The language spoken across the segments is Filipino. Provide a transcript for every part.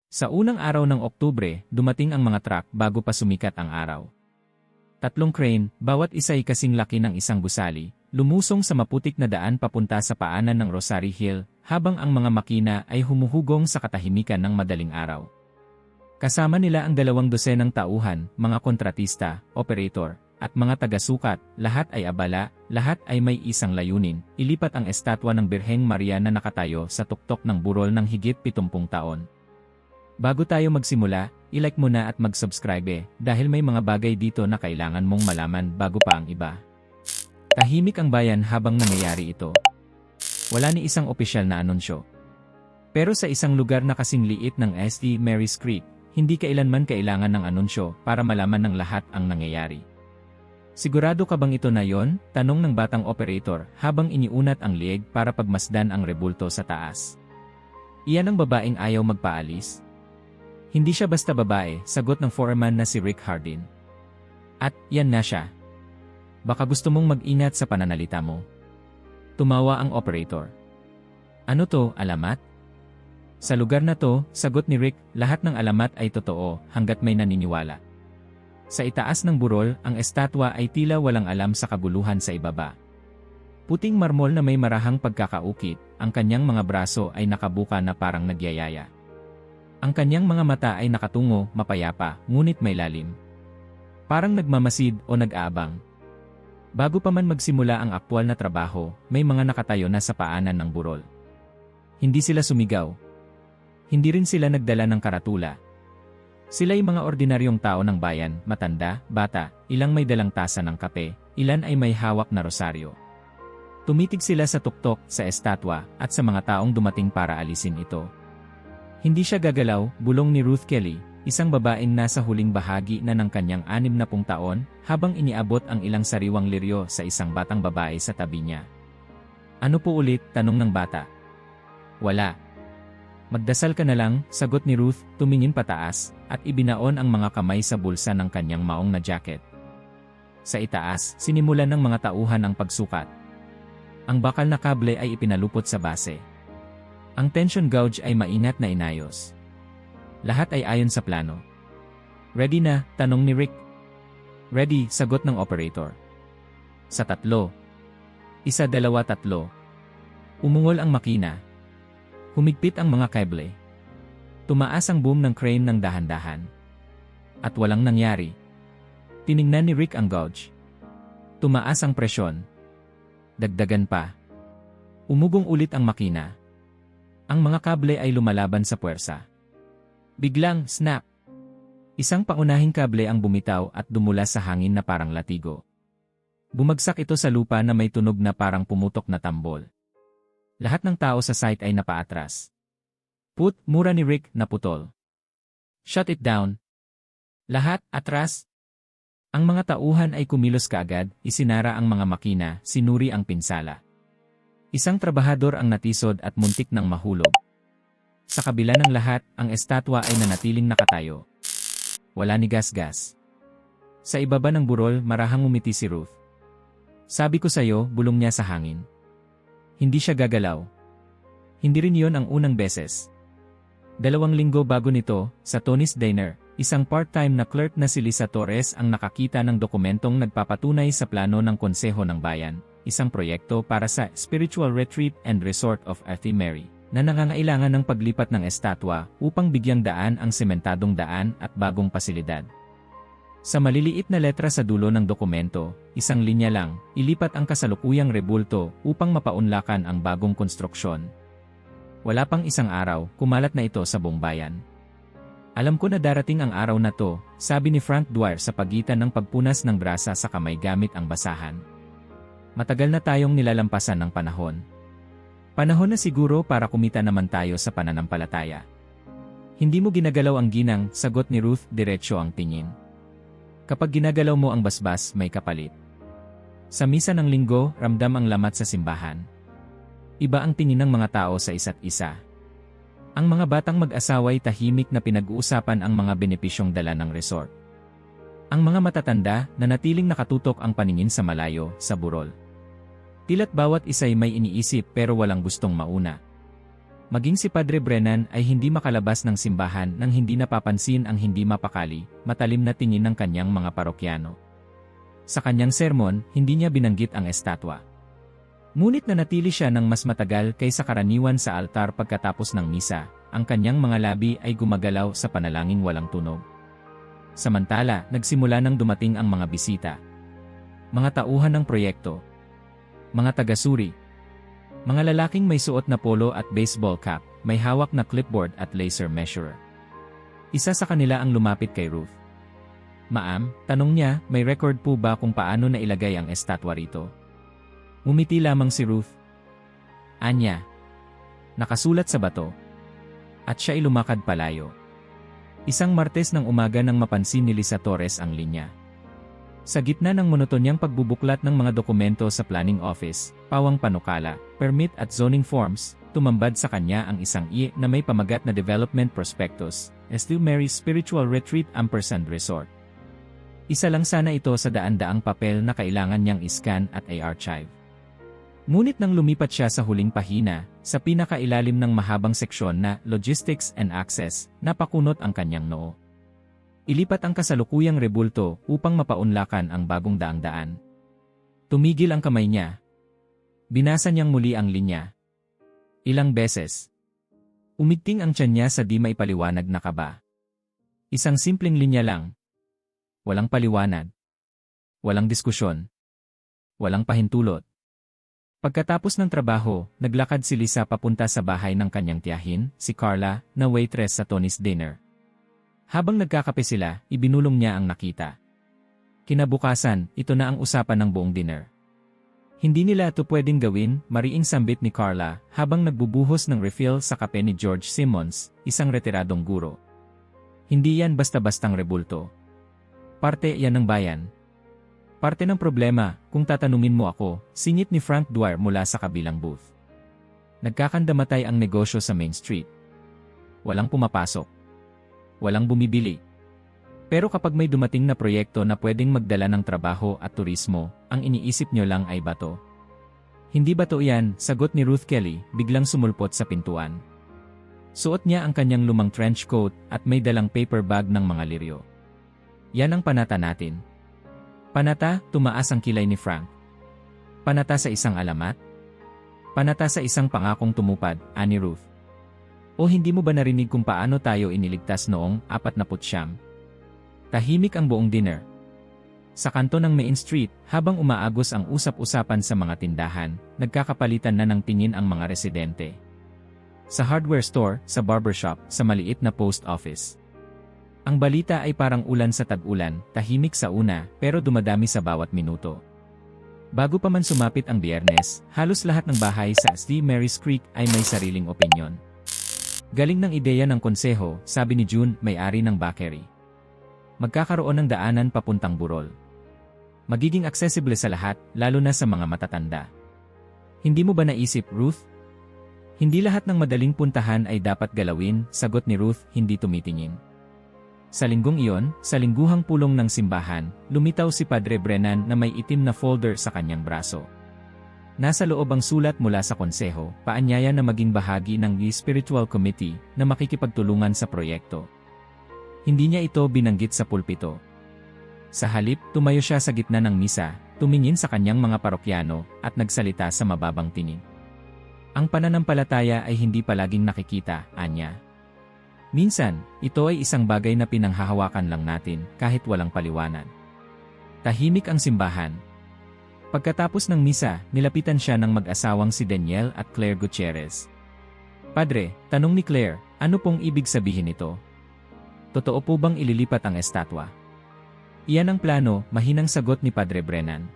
Sa unang araw ng Oktubre, dumating ang mga truck bago pa sumikat ang araw. 3 crane, bawat isa ay kasing laki ng isang gusali, lumusong sa maputik na daan papunta sa paanan ng Rosary Hill, habang ang mga makina ay humuhugong sa katahimikan ng madaling araw. Kasama nila ang 200 tauhan, mga kontratista, operator, at mga taga-sukat, lahat ay abala, lahat ay may isang layunin, ilipat ang estatwa ng Birheng Maria na nakatayo sa tuktok ng burol ng higit 70 taon. Bago tayo magsimula, i-like mo na at mag-subscribe dahil may mga bagay dito na kailangan mong malaman bago pa ang iba. Tahimik ang bayan habang nangyayari ito. Wala ni isang opisyal na anunsyo. Pero sa isang lugar na kasing liit ng St. Mary's Creek, hindi kailanman kailangan ng anunsyo para malaman ng lahat ang nangyayari. Sigurado ka bang ito na yon? Tanong ng batang operator habang iniunat ang lieg para pagmasdan ang rebulto sa taas. Iyan ang babaeng ayaw magpaalis. Hindi siya basta babae, sagot ng foreman na si Rick Hardin. At, yan na siya. Baka gusto mong mag-ingat sa pananalita mo. Tumawa ang operator. Ano to, alamat? Sa lugar na to, sagot ni Rick, lahat ng alamat ay totoo hanggat may naniniwala. Sa itaas ng burol, ang estatwa ay tila walang alam sa kaguluhan sa ibaba. Puting marmol na may marahang pagkakaukit, ang kanyang mga braso ay nakabuka na parang nagyayaya. Ang kanyang mga mata ay nakatungo, mapayapa, ngunit may lalim. Parang nagmamasid o nag-aabang. Bago pa man magsimula ang aktwal na trabaho, may mga nakatayo na sa paanan ng burol. Hindi sila sumigaw. Hindi rin sila nagdala ng karatula. Sila'y mga ordinaryong tao ng bayan, matanda, bata, ilang may dalang tasa ng kape, ilan ay may hawak na rosaryo. Tumitig sila sa tuktok, sa estatwa, at sa mga taong dumating para alisin ito. Hindi siya gagalaw, bulong ni Ruth Kelly, isang babaeng nasa huling bahagi na ng kanyang 60 taon, habang iniabot ang ilang sariwang liryo sa isang batang babae sa tabi niya. Ano po ulit? Tanong ng bata. Wala. Magdasal ka na lang, sagot ni Ruth, tumingin pataas, at ibinaon ang mga kamay sa bulsa ng kanyang maong na jacket. Sa itaas, sinimulan ng mga tauhan ang pagsukat. Ang bakal na kable ay ipinalupot sa base. Ang tension gauge ay maingat na inayos. Lahat ay ayon sa plano. Ready na? Tanong ni Rick. Ready, sagot ng operator. Sa 3. 1, 2, 3. Umungol ang makina. Humigpit ang mga kable. Tumaas ang boom ng crane ng dahan-dahan. At walang nangyari. Tiningnan ni Rick ang gauge. Tumaas ang presyon. Dagdagan pa. Umugong ulit ang makina. Ang mga kable ay lumalaban sa puwersa. Biglang, snap! Isang paunahing kable ang bumitaw at dumula sa hangin na parang latigo. Bumagsak ito sa lupa na may tunog na parang pumutok na tambol. Lahat ng tao sa site ay napaatras. Mura ni Rick, naputol. Shut it down. Lahat, atras. Ang mga tauhan ay kumilos kaagad, isinara ang mga makina, sinuri ang pinsala. Isang trabahador ang natisod at muntik ng mahulog. Sa kabila ng lahat, ang estatwa ay nanatiling nakatayo. Wala ni gas-gas. Sa ibaba ng burol, marahang umiti si Ruth. Sabi ko sa'yo, bulong niya sa hangin. Hindi siya gagalaw. Hindi rin yon ang unang beses. 2 linggo bago nito, sa Tony's Diner, isang part-time na clerk na si Lisa Torres ang nakakita ng dokumentong nagpapatunay sa plano ng Konseho ng Bayan, isang proyekto para sa Spiritual Retreat and Resort of St. Mary, na nangangailangan ng paglipat ng estatwa upang bigyang daan ang sementadong daan at bagong pasilidad. Sa maliliit na letra sa dulo ng dokumento, isang linya lang, ilipat ang kasalukuyang rebulto upang mapaunlakan ang bagong konstruksyon. Wala pang isang araw, kumalat na ito sa buong bayan. Alam ko na darating ang araw na to, sabi ni Frank Dwyer sa pagitan ng pagpunas ng brasa sa kamay gamit ang basahan. Matagal na tayong nilalampasan ng panahon. Panahon na siguro para kumita naman tayo sa pananampalataya. Hindi mo ginagalaw ang ginang, sagot ni Ruth, diretsyo ang tingin. Kapag ginagalaw mo ang basbas, may kapalit. Sa misa ng linggo, ramdam ang lamat sa simbahan. Iba ang tingin ng mga tao sa isa't isa. Ang mga batang mag-asaway tahimik na pinag-uusapan ang mga benepisyong dala ng resort. Ang mga matatanda, nanatiling nakatutok ang paningin sa malayo, sa burol. Tila't bawat isa'y may iniisip pero walang gustong mauna. Maging si Padre Brennan ay hindi makalabas ng simbahan nang hindi napapansin ang hindi mapakali, matalim na tingin ng kanyang mga parokyano. Sa kanyang sermon, hindi niya binanggit ang estatwa. Ngunit nanatili siya ng mas matagal kaysa karaniwan sa altar pagkatapos ng misa, ang kanyang mga labi ay gumagalaw sa panalangin walang tunog. Samantala, nagsimula nang dumating ang mga bisita. Mga tauhan ng proyekto. Mga tagasuri. Mga lalaking may suot na polo at baseball cap, may hawak na clipboard at laser measurer. Isa sa kanila ang lumapit kay Ruth. "Ma'am," tanong niya, "may record po ba kung paano nailagay ang estatwa rito?" Umiti lamang si Ruth. Anya. Nakasulat sa bato. At siya ay lumakad palayo. Isang Martes ng umaga nang mapansin ni Lisa Torres ang linya. Sa gitna ng monotonyang pagbubuklat ng mga dokumento sa planning office, pawang panukala, permit at zoning forms, tumambad sa kanya ang isang na may pamagat na Development Prospectus, St. Mary's Spiritual Retreat & Resort. Isa lang sana ito sa daan-daang papel na kailangan niyang iscan at i-archive. Ngunit nang lumipat siya sa huling pahina, sa pinakailalim ng mahabang seksyon na Logistics and Access, napakunot ang kanyang noo. Ilipat ang kasalukuyang rebulto upang mapaunlakan ang bagong daang-daan. Tumigil ang kamay niya. Binasa niyang muli ang linya. Ilang beses. Umigting ang tiyan niya sa di maipaliwanag na kaba. Isang simpleng linya lang. Walang paliwanag. Walang diskusyon. Walang pahintulot. Pagkatapos ng trabaho, naglakad si Lisa papunta sa bahay ng kanyang tiyahin, si Carla, na waitress sa Tony's dinner. Habang nagkakape sila, ibinulong niya ang nakita. Kinabukasan, ito na ang usapan ng buong dinner. Hindi nila ito pwedeng gawin, mariing sambit ni Carla, habang nagbubuhos ng refill sa kape ni George Simmons, isang retiradong guro. Hindi yan basta-bastang rebulto. Parte yan ng bayan. Parte ng problema, kung tatanungin mo ako, singit ni Frank Dwyer mula sa kabilang booth. Nagkakandamatay ang negosyo sa Main Street. Walang pumapasok. Walang bumibili. Pero kapag may dumating na proyekto na pwedeng magdala ng trabaho at turismo, ang iniisip nyo lang ay bato. Hindi bato yan, sagot ni Ruth Kelly, biglang sumulpot sa pintuan. Suot niya ang kanyang lumang trench coat at may dalang paper bag ng mga liryo. Yan ang panata natin. Panata, tumaas ang kilay ni Frank. Panata sa isang alamat? Panata sa isang pangakong tumupad, ani Ruth. O hindi mo ba narinig kung paano tayo iniligtas noong 49? Tahimik ang buong dinner. Sa kanto ng Main Street, habang umaagos ang usap-usapan sa mga tindahan, nagkakapalitan na ng tingin ang mga residente. Sa hardware store, sa barbershop, sa maliit na post office. Ang balita ay parang ulan sa tag-ulan, tahimik sa una, pero dumadami sa bawat minuto. Bago pa man sumapit ang Biyernes, halos lahat ng bahay sa St. Mary's Creek ay may sariling opinyon. Galing ng ideya ng konseho, sabi ni June, may-ari ng bakery. Magkakaroon ng daanan papuntang Burol. Magiging accessible sa lahat, lalo na sa mga matatanda. Hindi mo ba naisip, Ruth? Hindi lahat ng madaling puntahan ay dapat galawin, sagot ni Ruth, hindi tumitingin. Sa linggong iyon, sa lingguhang pulong ng simbahan, lumitaw si Padre Brennan na may itim na folder sa kanyang braso. Nasa loob ang sulat mula sa konseho, paanyaya na maging bahagi ng Spiritual Committee na makikipagtulungan sa proyekto. Hindi niya ito binanggit sa pulpito. Sa halip, tumayo siya sa gitna ng misa, tumingin sa kanyang mga parokyano, at nagsalita sa mababang tinig. Ang pananampalataya ay hindi palaging nakikita, anya. Minsan, ito ay isang bagay na pinanghahawakan lang natin kahit walang paliwanag. Tahimik ang simbahan. Pagkatapos ng misa, nilapitan siya ng mag-asawang si Daniel at Claire Gutierrez. Padre, tanong ni Claire, ano pong ibig sabihin nito? Totoo po bang ililipat ang estatwa? Iyan ang plano, mahinang sagot ni Padre Brennan.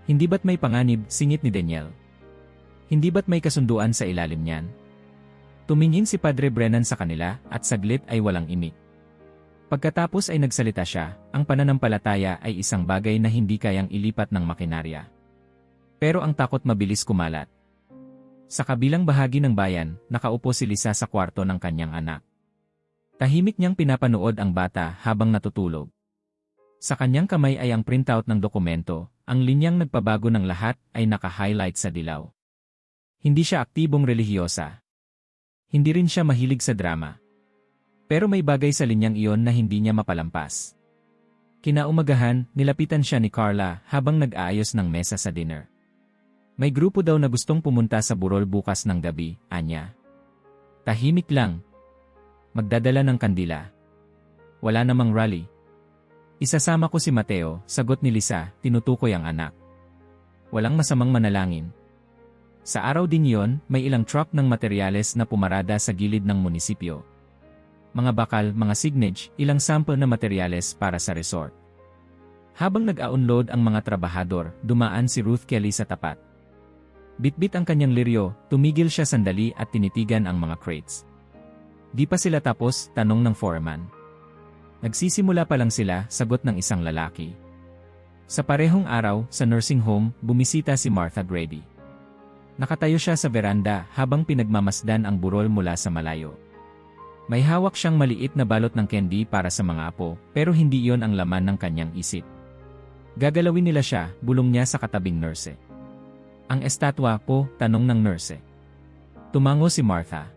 Hindi ba't may panganib, singit ni Daniel? Hindi ba't may kasunduan sa ilalim niyan? Tumingin si Padre Brennan sa kanila at saglit ay walang imik. Pagkatapos ay nagsalita siya, ang pananampalataya ay isang bagay na hindi kayang ilipat ng makinarya. Pero ang takot mabilis kumalat. Sa kabilang bahagi ng bayan, nakaupo si Lisa sa kwarto ng kanyang anak. Tahimik niyang pinapanood ang bata habang natutulog. Sa kanyang kamay ay ang printout ng dokumento, ang linyang nagpabago ng lahat ay naka-highlight sa dilaw. Hindi siya aktibong relihiyosa. Hindi rin siya mahilig sa drama. Pero may bagay sa linyang iyon na hindi niya mapalampas. Kinaumagahan, nilapitan siya ni Carla habang nag-aayos ng mesa sa dinner. May grupo daw na gustong pumunta sa burol bukas ng gabi, anya. Tahimik lang. Magdadala ng kandila. Wala namang rally. Isasama ko si Mateo, sagot ni Lisa, tinutukoy ang anak. Walang masamang manalangin. Sa araw din yon, may ilang truck ng materyales na pumarada sa gilid ng munisipyo. Mga bakal, mga signage, ilang sample na materyales para sa resort. Habang nag-a-unload ang mga trabahador, dumaan si Ruth Kelly sa tapat. Bitbit ang kanyang liryo, tumigil siya sandali at tinitigan ang mga crates. Di pa sila tapos, tanong ng foreman. Nagsisimula pa lang sila, sagot ng isang lalaki. Sa parehong araw, sa nursing home, bumisita si Martha Grady. Nakatayo siya sa veranda habang pinagmamasdan ang burol mula sa malayo. May hawak siyang maliit na balot ng candy para sa mga apo, pero hindi iyon ang laman ng kanyang isip. Gagalawin nila siya, bulong niya sa katabing nurse. Ang estatwa po, tanong ng nurse. Tumango si Martha.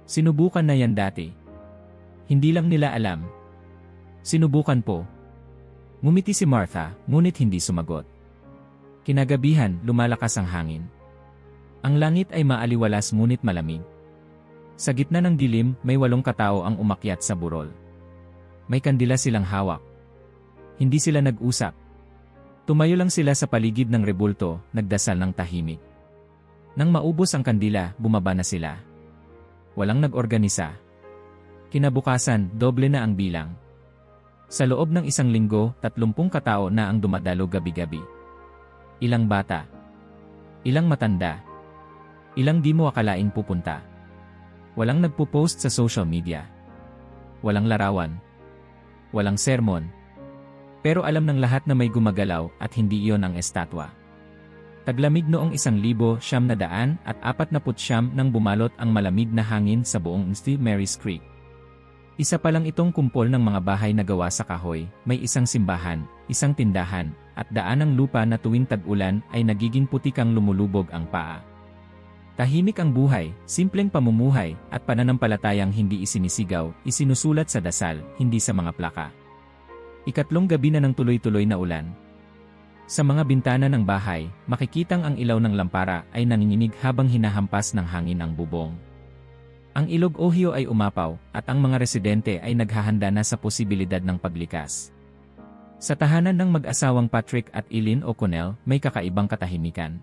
Sinubukan na yan dati. Hindi lang nila alam. Sinubukan po. Ngumiti si Martha, ngunit hindi sumagot. Kinagabihan, lumalakas ang hangin. Ang langit ay maaliwalas ngunit malamig. Sa gitna ng dilim, may 8 katao ang umakyat sa burol. May kandila silang hawak. Hindi sila nag-usap. Tumayo lang sila sa paligid ng rebulto, nagdasal ng tahimik. Nang maubos ang kandila, bumaba na sila. Walang nag-organisa. Kinabukasan, doble na ang bilang. Sa loob ng 1 linggo, 30 katao na ang dumadalo gabi-gabi. Ilang bata. Ilang matanda. Ilang di mo akalaing pupunta. Walang nagpo-post sa social media. Walang larawan. Walang sermon. Pero alam ng lahat na may gumagalaw at hindi iyon ang estatwa. Taglamig noong 1949 nang bumalot ang malamig na hangin sa buong St. Mary's Creek. Isa pa lang itong kumpol ng mga bahay na gawa sa kahoy, may isang simbahan, isang tindahan, at daan ng lupa na tuwing tag-ulan ay nagiging putikang lumulubog ang paa. Tahimik ang buhay, simpleng pamumuhay, at pananampalatayang hindi isinisigaw, isinusulat sa dasal, hindi sa mga plaka. Ikatlong gabi na ng tuloy-tuloy na ulan. Sa mga bintana ng bahay, makikitang ang ilaw ng lampara ay nanginginig habang hinahampas ng hangin ang bubong. Ang ilog Ohio ay umapaw, at ang mga residente ay naghahanda na sa posibilidad ng paglikas. Sa tahanan ng mag-asawang Patrick at Eileen O'Connell, may kakaibang katahimikan.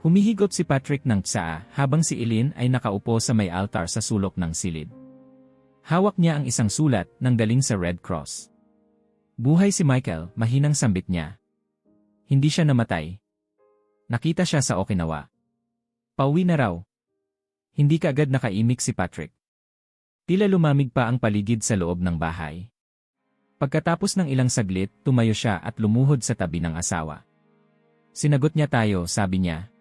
Humihigot si Patrick ng tsaa, habang si Eileen ay nakaupo sa may altar sa sulok ng silid. Hawak niya ang isang sulat, nang galing sa Red Cross. Buhay si Michael, mahinang sambit niya. Hindi siya namatay. Nakita siya sa Okinawa. Pauwi na raw. Hindi kaagad nakaimik si Patrick. Tila lumamig pa ang paligid sa loob ng bahay. Pagkatapos ng ilang saglit, tumayo siya at lumuhod sa tabi ng asawa. Sinagot niya tayo, sabi niya.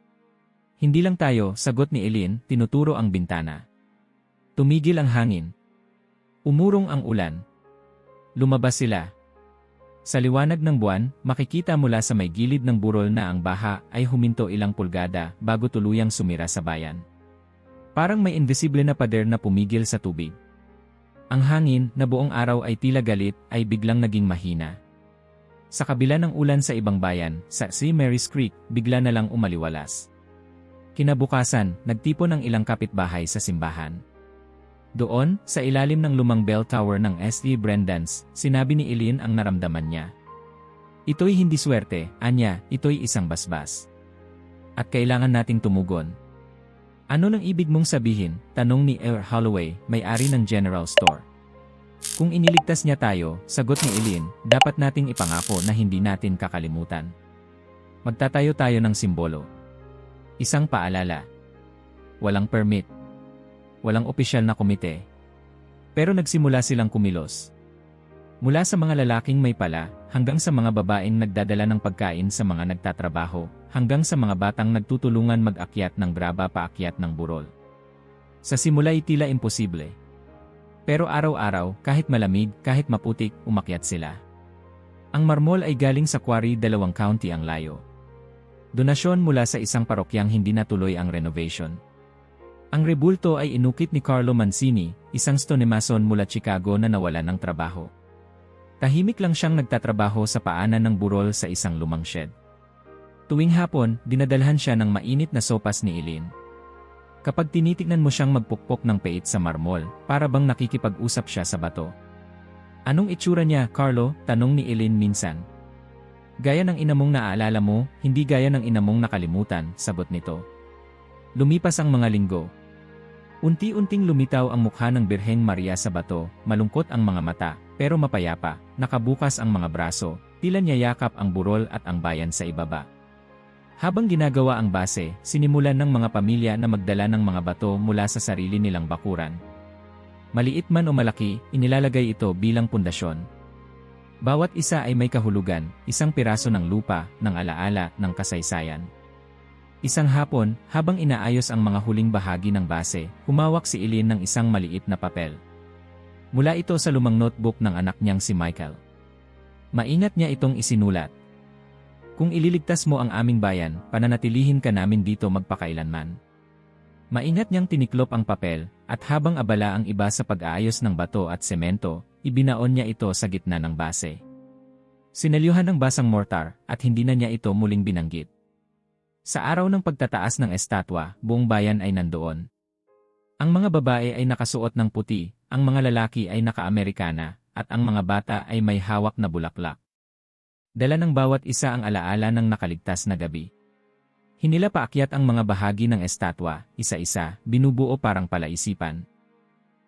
Hindi lang tayo, sagot ni Eileen, tinuturo ang bintana. Tumigil ang hangin. Umurong ang ulan. Lumabas sila. Sa liwanag ng buwan, makikita mula sa may gilid ng burol na ang baha ay huminto ilang pulgada bago tuluyang sumira sa bayan. Parang may invisible na pader na pumigil sa tubig. Ang hangin, na buong araw ay tila galit, ay biglang naging mahina. Sa kabila ng ulan sa ibang bayan, sa St. Mary's Creek, bigla na lang umaliwalas. Kinabukasan, nagtipon ang ilang kapitbahay sa simbahan. Doon, sa ilalim ng lumang bell tower ng St. Brendan's, sinabi ni Eileen ang naramdaman niya. Ito'y hindi swerte, anya, ito'y isang basbas. At kailangan nating tumugon. Ano nang ibig mong sabihin? Tanong ni Earl Holloway, may-ari ng General Store. Kung iniligtas niya tayo, sagot ni Eileen, dapat nating ipangako na hindi natin kakalimutan. Magtatayo tayo ng simbolo. Isang paalala. Walang permit. Walang opisyal na komite. Pero nagsimula silang kumilos. Mula sa mga lalaking may pala, hanggang sa mga babaeng nagdadala ng pagkain sa mga nagtatrabaho, hanggang sa mga batang nagtutulungan mag-akyat ng graba paakyat ng burol. Sa simula ay tila imposible. Pero araw-araw, kahit malamig, kahit maputik, umakyat sila. Ang marmol ay galing sa quarry 2 county ang layo. Donasyon mula sa isang parokyang hindi natuloy ang renovation. Ang rebulto ay inukit ni Carlo Mancini, isang stonemason mula Chicago na nawalan ng trabaho. Tahimik lang siyang nagtatrabaho sa paanan ng burol sa isang lumang shed. Tuwing hapon, dinadalhan siya ng mainit na sopas ni Eileen. Kapag tinitignan mo siyang magpukpok ng pait sa marmol, para bang nakikipag-usap siya sa bato. Anong itsura niya, Carlo? Tanong ni Eileen minsan. Gaya ng inamong naaalala mo, hindi gaya ng inamong nakalimutan, sagot nito. Lumipas ang mga linggo. Unti-unting lumitaw ang mukha ng Birheng Maria sa bato, malungkot ang mga mata, pero mapayapa, nakabukas ang mga braso, tila niyayakap ang burol at ang bayan sa ibaba. Habang ginagawa ang base, sinimulan ng mga pamilya na magdala ng mga bato mula sa sarili nilang bakuran. Maliit man o malaki, inilalagay ito bilang pundasyon. Bawat isa ay may kahulugan, isang piraso ng lupa, ng alaala, ng kasaysayan. Isang hapon, habang inaayos ang mga huling bahagi ng base, humawak si Eileen ng isang maliit na papel. Mula ito sa lumang notebook ng anak niyang si Michael. Maingat niya itong isinulat. Kung ililigtas mo ang aming bayan, pananatilihin ka namin dito magpakailanman. Maingat niyang tiniklop ang papel, at habang abala ang iba sa pag-aayos ng bato at semento, ibinaon niya ito sa gitna ng base. Sinelyuhan ng basang mortar, at hindi na niya ito muling binanggit. Sa araw ng pagtataas ng estatwa, buong bayan ay nandoon. Ang mga babae ay nakasuot ng puti, ang mga lalaki ay naka-Amerikana, at ang mga bata ay may hawak na bulaklak. Dala ng bawat isa ang alaala ng nakaligtas na gabi. Hinila paakyat ang mga bahagi ng estatwa, isa-isa, binubuo parang palaisipan.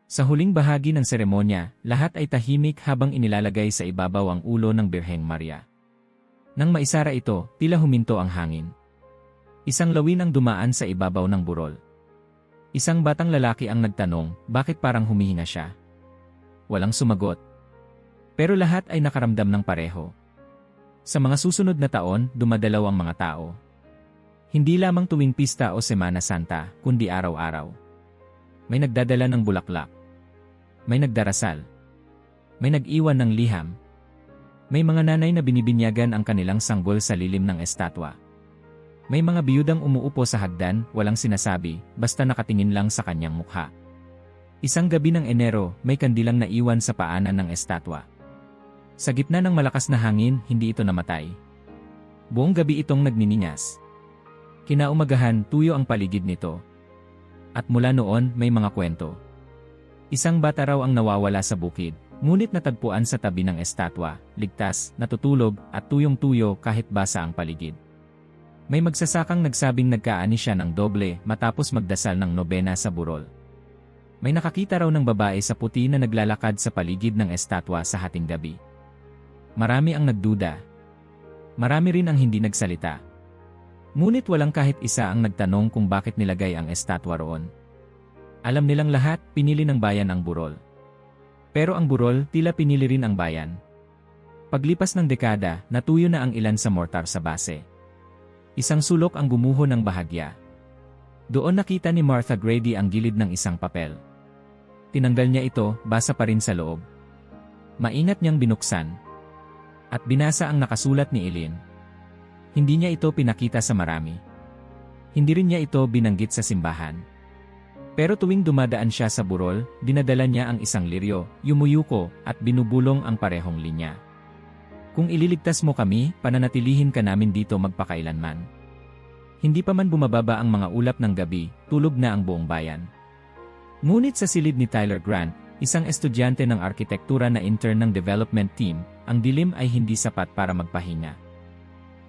Sa huling bahagi ng seremonya, lahat ay tahimik habang inilalagay sa ibabaw ang ulo ng Birheng Maria. Nang maisara ito, tila huminto ang hangin. Isang lawin ang dumaan sa ibabaw ng burol. Isang batang lalaki ang nagtanong, bakit parang humihinga siya? Walang sumagot. Pero lahat ay nakaramdam ng pareho. Sa mga susunod na taon, dumadalaw ang mga tao. Hindi lamang tuwing pista o Semana Santa, kundi araw-araw. May nagdadala ng bulaklak. May nagdarasal. May nag-iwan ng liham. May mga nanay na binibinyagan ang kanilang sanggol sa lilim ng estatwa. May mga biyudang umuupo sa hagdan, walang sinasabi, basta nakatingin lang sa kanyang mukha. Isang gabi ng Enero, may kandilang naiwan sa paanan ng estatwa. Sa gitna ng malakas na hangin, hindi ito namatay. Buong gabi itong nagniningas. Kinaumagahan, tuyo ang paligid nito. At mula noon, may mga kwento. Isang bata raw ang nawawala sa bukid, ngunit natagpuan sa tabi ng estatwa, ligtas, natutulog, at tuyong-tuyo kahit basa ang paligid. May magsasakang nagsabing nagkaani siya ng doble matapos magdasal ng nobena sa burol. May nakakita raw ng babae sa puti na naglalakad sa paligid ng estatwa sa hating gabi. Marami ang nagduda. Marami rin ang hindi nagsalita. Ngunit walang kahit isa ang nagtanong kung bakit nilagay ang estatwa roon. Alam nilang lahat, pinili ng bayan ang burol. Pero ang burol, tila pinili rin ang bayan. Paglipas ng dekada, natuyo na ang ilan sa mortar sa base. Isang sulok ang gumuho ng bahagya. Doon nakita ni Martha Grady ang gilid ng isang papel. Tinanggal niya ito, basa pa rin sa loob. Maingat niyang binuksan. At binasa ang nakasulat ni Eileen. Hindi niya ito pinakita sa marami. Hindi rin niya ito binanggit sa simbahan. Pero tuwing dumadaan siya sa burol, dinadala niya ang isang liryo, yumuyuko, at binubulong ang parehong linya. Kung ililigtas mo kami, pananatilihin ka namin dito magpakailanman. Hindi pa man bumababa ang mga ulap ng gabi, tulog na ang buong bayan. Ngunit sa silid ni Tyler Grant, isang estudyante ng arkitektura na intern ng development team, ang dilim ay hindi sapat para magpahinga.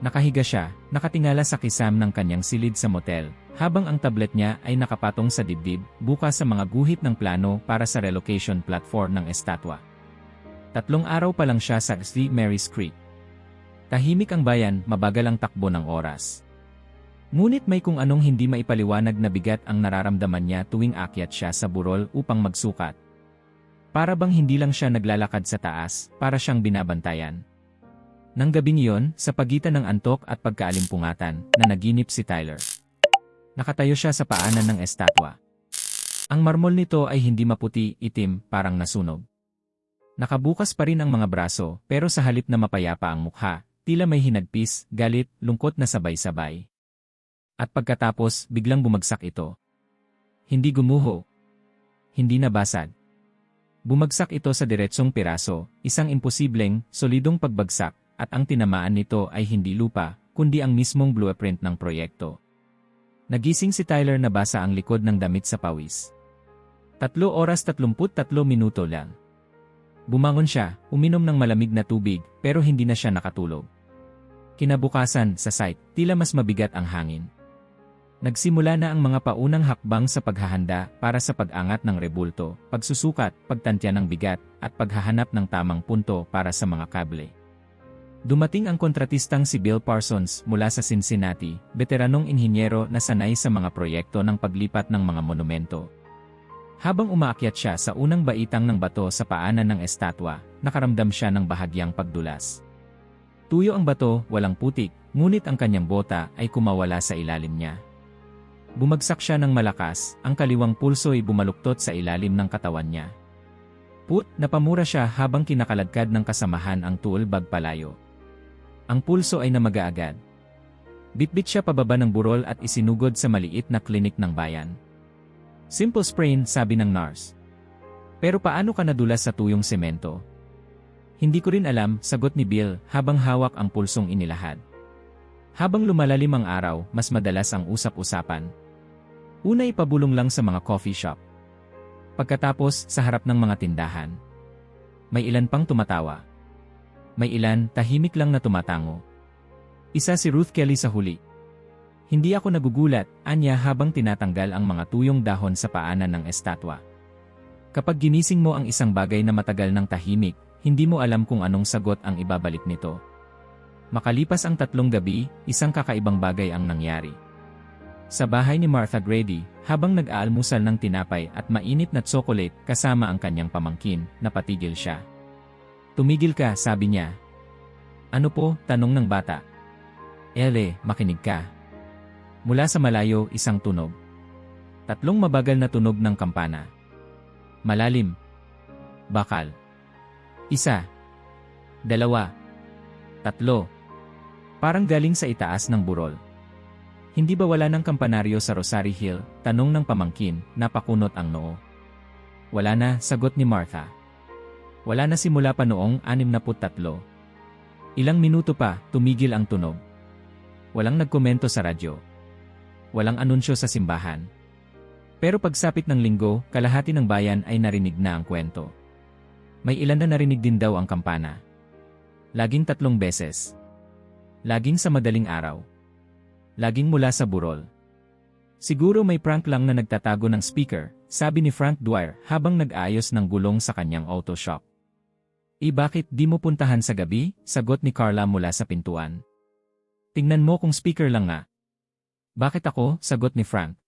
Nakahiga siya, nakatingala sa kisam ng kanyang silid sa motel, habang ang tablet niya ay nakapatong sa dibdib, bukas sa mga guhit ng plano para sa relocation platform ng estatwa. 3 araw pa lang siya sa St. Mary's Creek. Tahimik ang bayan, mabagal ang takbo ng oras. Ngunit may kung anong hindi maipaliwanag na bigat ang nararamdaman niya tuwing akyat siya sa burol upang magsukat. Para bang hindi lang siya naglalakad sa taas, para siyang binabantayan. Nang gabing iyon, sa pagitan ng antok at pagkaalimpungatan, nanaginip si Tyler. Nakatayo siya sa paanan ng estatwa. Ang marmol nito ay hindi maputi, itim, parang nasunog. Nakabukas pa rin ang mga braso, pero sa halip na mapayapa ang mukha, tila may hinagpis, galit, lungkot na sabay-sabay. At pagkatapos, biglang bumagsak ito. Hindi gumuho. Hindi nabasag. Bumagsak ito sa diretsong piraso, isang imposibleng, solidong pagbagsak, at ang tinamaan nito ay hindi lupa, kundi ang mismong blueprint ng proyekto. Nagising si Tyler na basa ang likod ng damit sa pawis. 3 oras 33 minuto lang. Bumangon siya, uminom ng malamig na tubig, pero hindi na siya nakatulog. Kinabukasan, sa site, tila mas mabigat ang hangin. Nagsimula na ang mga paunang hakbang sa paghahanda para sa pag-angat ng rebulto, pagsusukat, pagtantya ng bigat, at paghahanap ng tamang punto para sa mga kable. Dumating ang kontratistang si Bill Parsons mula sa Cincinnati, veteranong inhinyero na sanay sa mga proyekto ng paglipat ng mga monumento. Habang umaakyat siya sa unang baitang ng bato sa paanan ng estatwa, nakaramdam siya ng bahagyang pagdulas. Tuyo ang bato, walang putik, ngunit ang kanyang bota ay kumawala sa ilalim niya. Bumagsak siya ng malakas, ang kaliwang pulso ay bumaluktot sa ilalim ng katawan niya. Napamura siya habang kinakaladkad ng kasamahan ang tool bag palayo. Ang pulso ay namaga agad. Bitbit siya pababa ng burol at isinugod sa maliit na klinik ng bayan. Simple sprain, sabi ng nurse. Pero paano ka nadulas sa tuyong semento? Hindi ko rin alam, sagot ni Bill habang hawak ang pulsong inilahad. Habang lumalalim ang araw, mas madalas ang usap-usapan. Una ipabulong lang sa mga coffee shop. Pagkatapos, sa harap ng mga tindahan. May ilan pang tumatawa. May ilan, tahimik lang na tumatango. Isa si Ruth Kelly sa huli. Hindi ako nagugulat, anya habang tinatanggal ang mga tuyong dahon sa paanan ng estatwa. Kapag ginising mo ang isang bagay na matagal ng tahimik, hindi mo alam kung anong sagot ang ibabalik nito. Makalipas ang 3 gabi, isang kakaibang bagay ang nangyari. Sa bahay ni Martha Grady, habang nag-aalmusal ng tinapay at mainit na tsokolate kasama ang kanyang pamangkin, napatigil siya. Tumigil ka, sabi niya. Ano po? Tanong ng bata. Ele, makinig ka. Mula sa malayo, isang tunog. 3 mabagal na tunog ng kampana. Malalim. Bakal. 1. 2. 3. Parang galing sa itaas ng burol. Hindi ba wala ng kampanaryo sa Rosary Hill? Tanong ng pamangkin, napakunot ang noo. Wala na, sagot ni Martha. Wala na simula pa noong 63. Ilang minuto pa, tumigil ang tunog. Walang nagkomento sa radyo. Walang anunsyo sa simbahan. Pero pagsapit ng linggo, kalahati ng bayan ay narinig na ang kwento. May ilan na narinig din daw ang kampana. Laging 3 beses. Laging sa madaling araw. Laging mula sa burol. Siguro may prank lang na nagtatago ng speaker, sabi ni Frank Dwyer habang nag-aayos ng gulong sa kanyang auto shop. Bakit di mo puntahan sa gabi? Sagot ni Carla mula sa pintuan. Tingnan mo kung speaker lang nga. Bakit ako? Sagot ni Frank.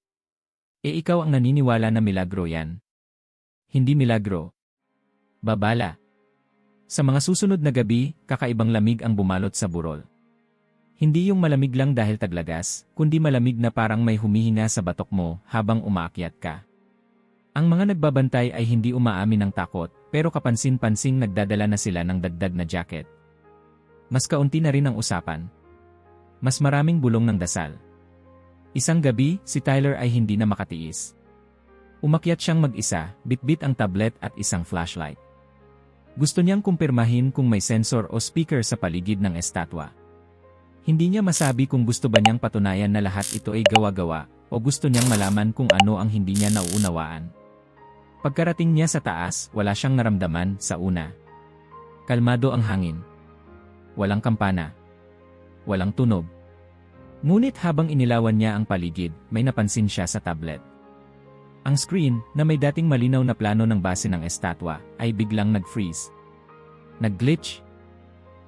Ikaw ang naniniwala na milagro yan. Hindi milagro. Babala. Sa mga susunod na gabi, kakaibang lamig ang bumalot sa burol. Hindi yung malamig lang dahil taglagas, kundi malamig na parang may humihinga sa batok mo habang umaakyat ka. Ang mga nagbabantay ay hindi umaamin ng takot, pero kapansin-pansing nagdadala na sila ng dagdag na jacket. Mas kaunti na rin ang usapan. Mas maraming bulong ng dasal. Isang gabi, si Tyler ay hindi na makatiis. Umakyat siyang mag-isa, bitbit ang tablet at isang flashlight. Gusto niyang kumpirmahin kung may sensor o speaker sa paligid ng estatwa. Hindi niya masabi kung gusto ba niyang patunayan na lahat ito ay gawa-gawa, o gusto niyang malaman kung ano ang hindi niya nauunawaan. Pagkarating niya sa taas, wala siyang naramdaman sa una. Kalmado ang hangin. Walang kampana. Walang tunog. Ngunit habang inilawan niya ang paligid, may napansin siya sa tablet. Ang screen, na may dating malinaw na plano ng base ng estatwa, ay biglang nag-freeze. Nag-glitch.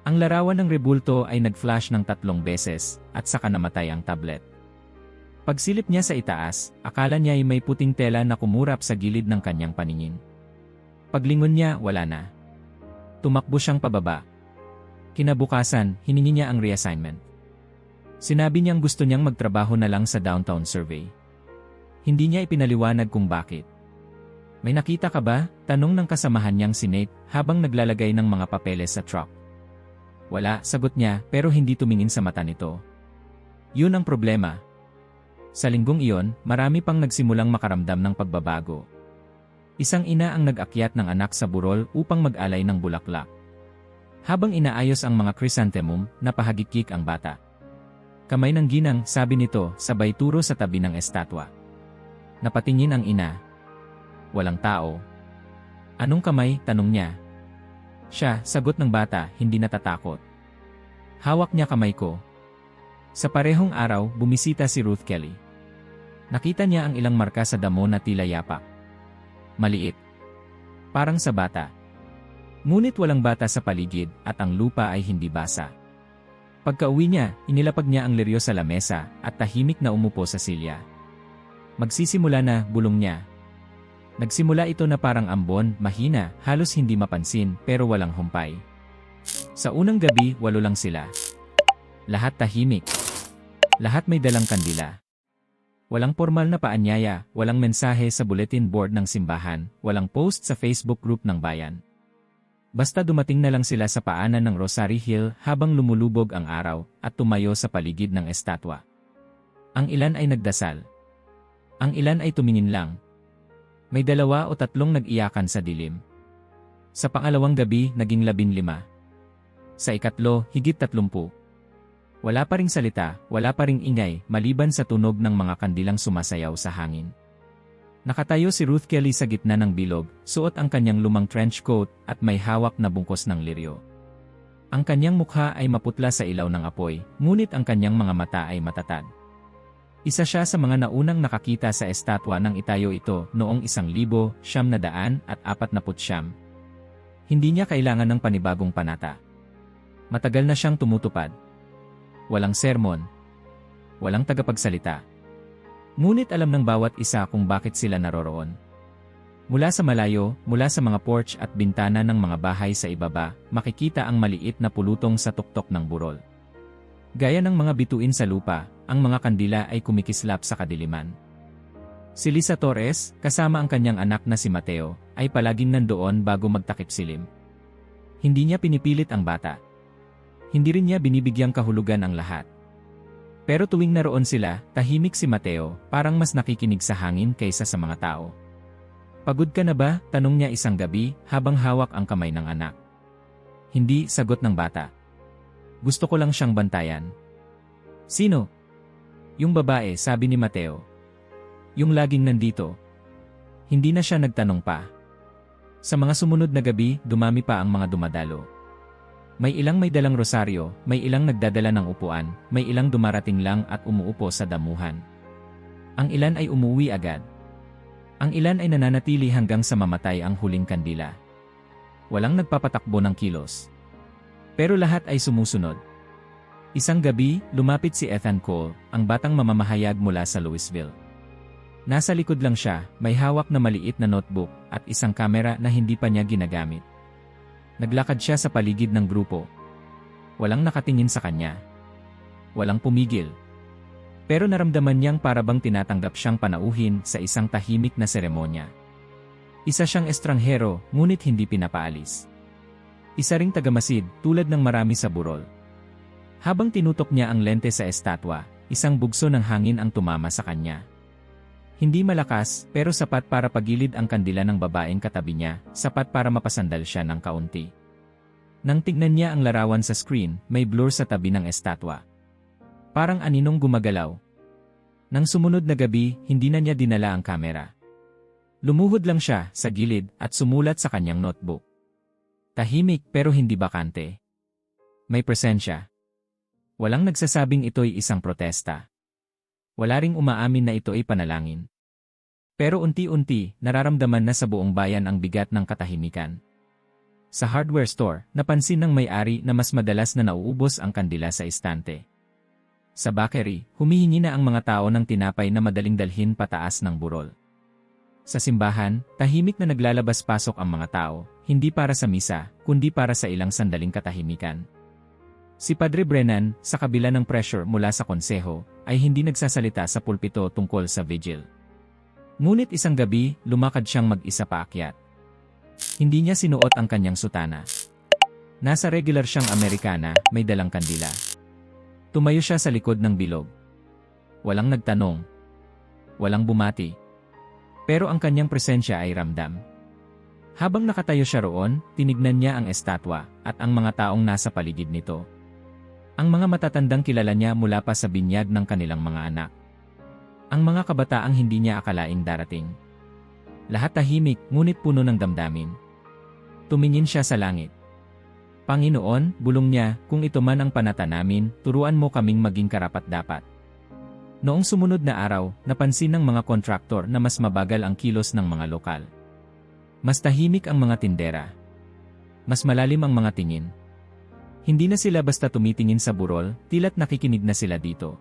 Ang larawan ng rebulto ay nag-flash ng 3 beses, at saka namatay ang tablet. Pagsilip niya sa itaas, akala niya ay may puting tela na kumurap sa gilid ng kanyang paningin. Paglingon niya, wala na. Tumakbo siyang pababa. Kinabukasan, hiningi niya ang reassignment. Sinabi niyang gusto niyang magtrabaho na lang sa downtown survey. Hindi niya ipinaliwanag kung bakit. May nakita ka ba? Tanong ng kasamahan niyang si Nate habang naglalagay ng mga papeles sa truck. Wala, sagot niya, pero hindi tumingin sa mata nito. Yun ang problema. Sa linggong iyon, marami pang nagsimulang makaramdam ng pagbabago. Isang ina ang nag-akyat ng anak sa burol upang mag-alay ng bulaklak. Habang inaayos ang mga chrysanthemum, napahagikik ang bata. Kamay ng ginang, sabi nito, sabay turo sa tabi ng estatwa. Napatingin ang ina. Walang tao. Anong kamay? Tanong niya. Siya, sagot ng bata, hindi natatakot. Hawak niya kamay ko. Sa parehong araw, bumisita si Ruth Kelly. Nakita niya ang ilang marka sa damo na tila yapak. Maliit. Parang sa bata. Ngunit walang bata sa paligid at ang lupa ay hindi basa. Pagka-uwi niya, inilapag niya ang liryo sa lamesa at tahimik na umupo sa silya. Magsisimula na, bulong niya. Nagsimula ito na parang ambon, mahina, halos hindi mapansin, pero walang humpay. Sa unang gabi, 8 lang sila. Lahat tahimik. Lahat may dalang kandila. Walang formal na paanyaya, walang mensahe sa bulletin board ng simbahan, walang post sa Facebook group ng bayan. Basta dumating na lang sila sa paanan ng Rosary Hill habang lumulubog ang araw at tumayo sa paligid ng estatwa. Ang ilan ay nagdasal. Ang ilan ay tumingin lang. May 2 o 3 nag-iyakan sa dilim. Sa pangalawang gabi, naging 15. Sa ikatlo, higit 30. Wala pa ring salita, wala pa ring ingay, maliban sa tunog ng mga kandilang sumasayaw sa hangin. Nakatayo si Ruth Kelly sa gitna ng bilog, suot ang kanyang lumang trench coat at may hawak na bungkos ng liryo. Ang kanyang mukha ay maputla sa ilaw ng apoy, ngunit ang kanyang mga mata ay matatag. Isa siya sa mga naunang nakakita sa estatwa ng itayo ito noong 1949. Hindi niya kailangan ng panibagong panata. Matagal na siyang tumutupad. Walang sermon. Walang tagapagsalita. Ngunit alam ng bawat isa kung bakit sila naroroon. Mula sa malayo, mula sa mga porch at bintana ng mga bahay sa ibaba, makikita ang maliit na pulutong sa tuktok ng burol. Gaya ng mga bituin sa lupa, ang mga kandila ay kumikislap sa kadiliman. Si Lisa Torres, kasama ang kanyang anak na si Mateo, ay palaging nandoon bago magtakip silim. Hindi niya pinipilit ang bata. Hindi rin niya binibigyang kahulugan ang lahat. Pero tuwing naroon sila, tahimik si Mateo, parang mas nakikinig sa hangin kaysa sa mga tao. Pagod ka na ba? Tanong niya isang gabi habang hawak ang kamay ng anak. Hindi, sagot ng bata. Gusto ko lang siyang bantayan. Sino? Yung babae, sabi ni Mateo. Yung laging nandito. Hindi na siya nagtanong pa. Sa mga sumunod na gabi, dumami pa ang mga dumadalo. May ilang may dalang rosaryo, may ilang nagdadala ng upuan, may ilang dumarating lang at umuupo sa damuhan. Ang ilan ay umuwi agad. Ang ilan ay nananatili hanggang sa mamatay ang huling kandila. Walang nagpapatakbo ng kilos. Pero lahat ay sumusunod. Isang gabi, lumapit si Ethan Cole, ang batang mamamahayag mula sa Louisville. Nasa likod lang siya, may hawak na maliit na notebook at isang kamera na hindi pa niya ginagamit. Naglakad siya sa paligid ng grupo. Walang nakatingin sa kanya. Walang pumigil. Pero naramdaman niyang parabang tinatanggap siyang panauhin sa isang tahimik na seremonya. Isa siyang estranghero, ngunit hindi pinapaalis. Isa ring tagamasid, tulad ng marami sa burol. Habang tinutok niya ang lente sa estatwa, isang bugso ng hangin ang tumama sa kanya. Hindi malakas, pero sapat para pagilid ang kandila ng babaeng katabi niya, sapat para mapasandal siya ng kaunti. Nang tignan niya ang larawan sa screen, may blur sa tabi ng estatwa. Parang aninong gumagalaw. Nang sumunod na gabi, hindi na niya dinala ang kamera. Lumuhod lang siya sa gilid at sumulat sa kanyang notebook. Tahimik pero hindi bakante. May presensya. Walang nagsasabing ito'y isang protesta. Wala ring umaamin na ito ay panalangin. Pero unti-unti, nararamdaman na sa buong bayan ang bigat ng katahimikan. Sa hardware store, napansin ng may-ari na mas madalas na nauubos ang kandila sa istante. Sa bakery, humihingi na ang mga tao ng tinapay na madaling dalhin pataas ng burol. Sa simbahan, tahimik na naglalabas-pasok ang mga tao, hindi para sa misa, kundi para sa ilang sandaling katahimikan. Si Padre Brennan, sa kabila ng pressure mula sa konseho, ay hindi nagsasalita sa pulpito tungkol sa vigil. Ngunit isang gabi, lumakad siyang mag-isa paakyat. Hindi niya sinuot ang kanyang sutana. Nasa regular siyang Amerikana, may dalang kandila. Tumayo siya sa likod ng bilog. Walang nagtanong. Walang bumati. Pero ang kanyang presensya ay ramdam. Habang nakatayo siya roon, tinignan niya ang estatwa at ang mga taong nasa paligid nito. Ang mga matatandang kilala niya mula pa sa binyag ng kanilang mga anak. Ang mga kabataang hindi niya akalaing darating. Lahat tahimik, ngunit puno ng damdamin. Tumingin siya sa langit. Panginoon, bulong niya, kung ito man ang panata namin, turuan mo kaming maging karapat-dapat. Noong sumunod na araw, napansin ng mga kontraktor na mas mabagal ang kilos ng mga lokal. Mas tahimik ang mga tindera. Mas malalim ang mga tingin. Hindi na sila basta tumitingin sa burol, tila't nakikinig na sila dito.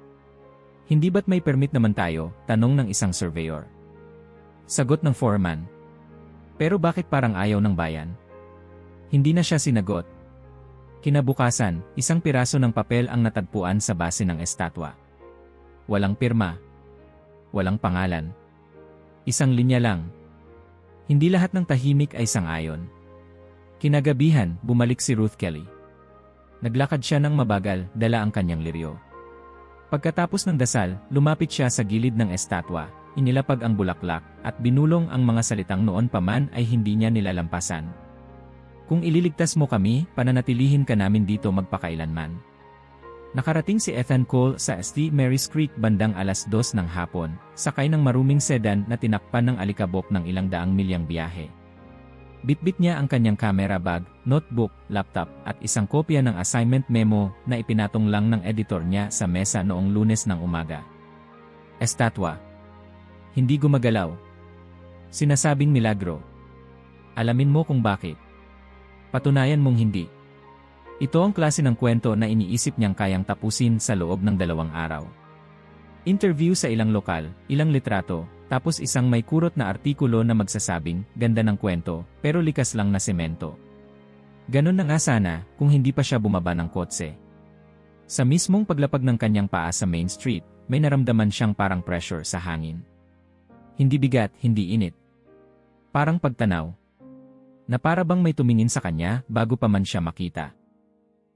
Hindi ba't may permit naman tayo? Tanong ng isang surveyor. Sagot ng foreman. Pero bakit parang ayaw ng bayan? Hindi na siya sinagot. Kinabukasan, isang piraso ng papel ang natagpuan sa base ng estatwa. Walang pirma. Walang pangalan. Isang linya lang. Hindi lahat ng tahimik ay sang-ayon. Kinagabihan, bumalik si Ruth Kelly. Naglakad siya ng mabagal, dala ang kanyang liryo. Pagkatapos ng dasal, lumapit siya sa gilid ng estatwa, inilapag ang bulaklak, at binulong ang mga salitang noon pa man ay hindi niya nilalampasan. Kung ililigtas mo kami, pananatilihin ka namin dito magpakailanman. Nakarating si Ethan Cole sa St. Mary's Creek bandang 2:00 ng hapon, sakay ng maruming sedan na tinakpan ng alikabok ng ilang daang milyang biyahe. Bitbit niya ang kanyang camera bag, notebook, laptop, at isang kopya ng assignment memo na ipinatong lang ng editor niya sa mesa noong Lunes ng umaga. Estatwa. Hindi gumagalaw. Sinasabing milagro. Alamin mo kung bakit. Patunayan mong hindi. Ito ang klase ng kwento na iniisip niyang kayang tapusin sa loob ng 2 araw. Interview sa ilang lokal, ilang litrato, tapos isang may kurot na artikulo na magsasabing, ganda ng kwento, pero likas lang na semento. Ganon na nga sana, kung hindi pa siya bumaba ng kotse. Sa mismong paglapag ng kanyang paa sa Main Street, may naramdaman siyang parang pressure sa hangin. Hindi bigat, hindi init. Parang pagtanaw. Na para bang may tumingin sa kanya bago pa man siya makita.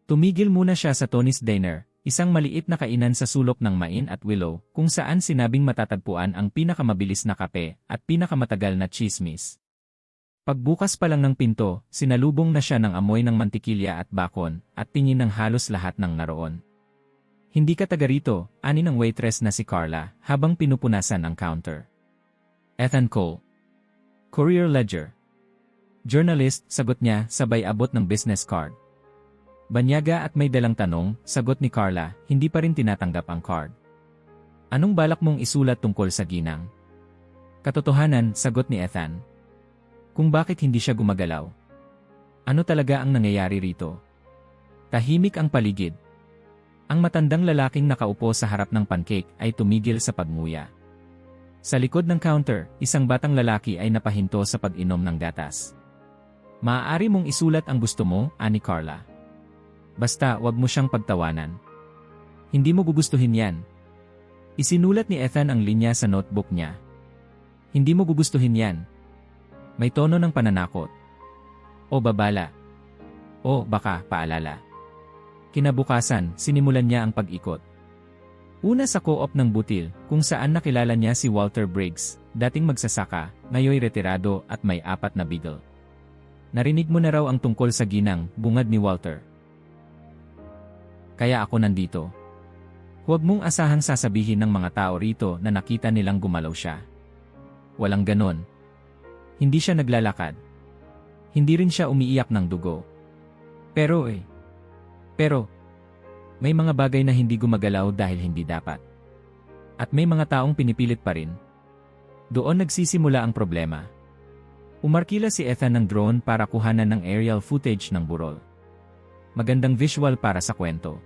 Tumigil muna siya sa Tony's Diner, isang maliit na kainan sa sulok ng Main at Willow, kung saan sinabing matatagpuan ang pinakamabilis na kape at pinakamatagal na chismis. Pagbukas pa lang ng pinto, sinalubong na siya ng amoy ng mantikilya at bakon, at tingin ng halos lahat ng naroon. Hindi ka taga rito, ani ng waitress na si Carla, habang pinupunasan ang counter. Ethan Cole. Courier-Ledger. Journalist, sagot niya, sabay abot ng business card. Banyaga at may dalang tanong, sagot ni Carla, hindi pa rin tinatanggap ang card. Anong balak mong isulat tungkol sa ginang? Katotohanan, sagot ni Ethan. Kung bakit hindi siya gumagalaw? Ano talaga ang nangyayari rito? Tahimik ang paligid. Ang matandang lalaking nakaupo sa harap ng pancake ay tumigil sa pagmuya. Sa likod ng counter, isang batang lalaki ay napahinto sa pag-inom ng gatas. Maaari mong isulat ang gusto mo, ani Carla. Basta, wag mo siyang pagtawanan. Hindi mo gugustuhin yan. Isinulat ni Ethan ang linya sa notebook niya. Hindi mo gugustuhin yan. May tono ng pananakot. O babala. O baka paalala. Kinabukasan, sinimulan niya ang pag-ikot. Una sa co-op ng Butil, kung saan nakilala niya si Walter Briggs, dating magsasaka, ngayoy retirado at may 4 na beagle. Narinig mo na raw ang tungkol sa ginang, bungad ni Walter. Kaya ako nandito. Huwag mong asahang sasabihin ng mga tao rito na nakita nilang gumalaw siya. Walang ganon. Hindi siya naglalakad. Hindi rin siya umiiyak ng dugo. Pero may mga bagay na hindi gumagalaw dahil hindi dapat. At may mga taong pinipilit pa rin. Doon nagsisimula ang problema. Umarkila si Ethan ng drone para kuhanan ng aerial footage ng burol. Magandang visual para sa kwento.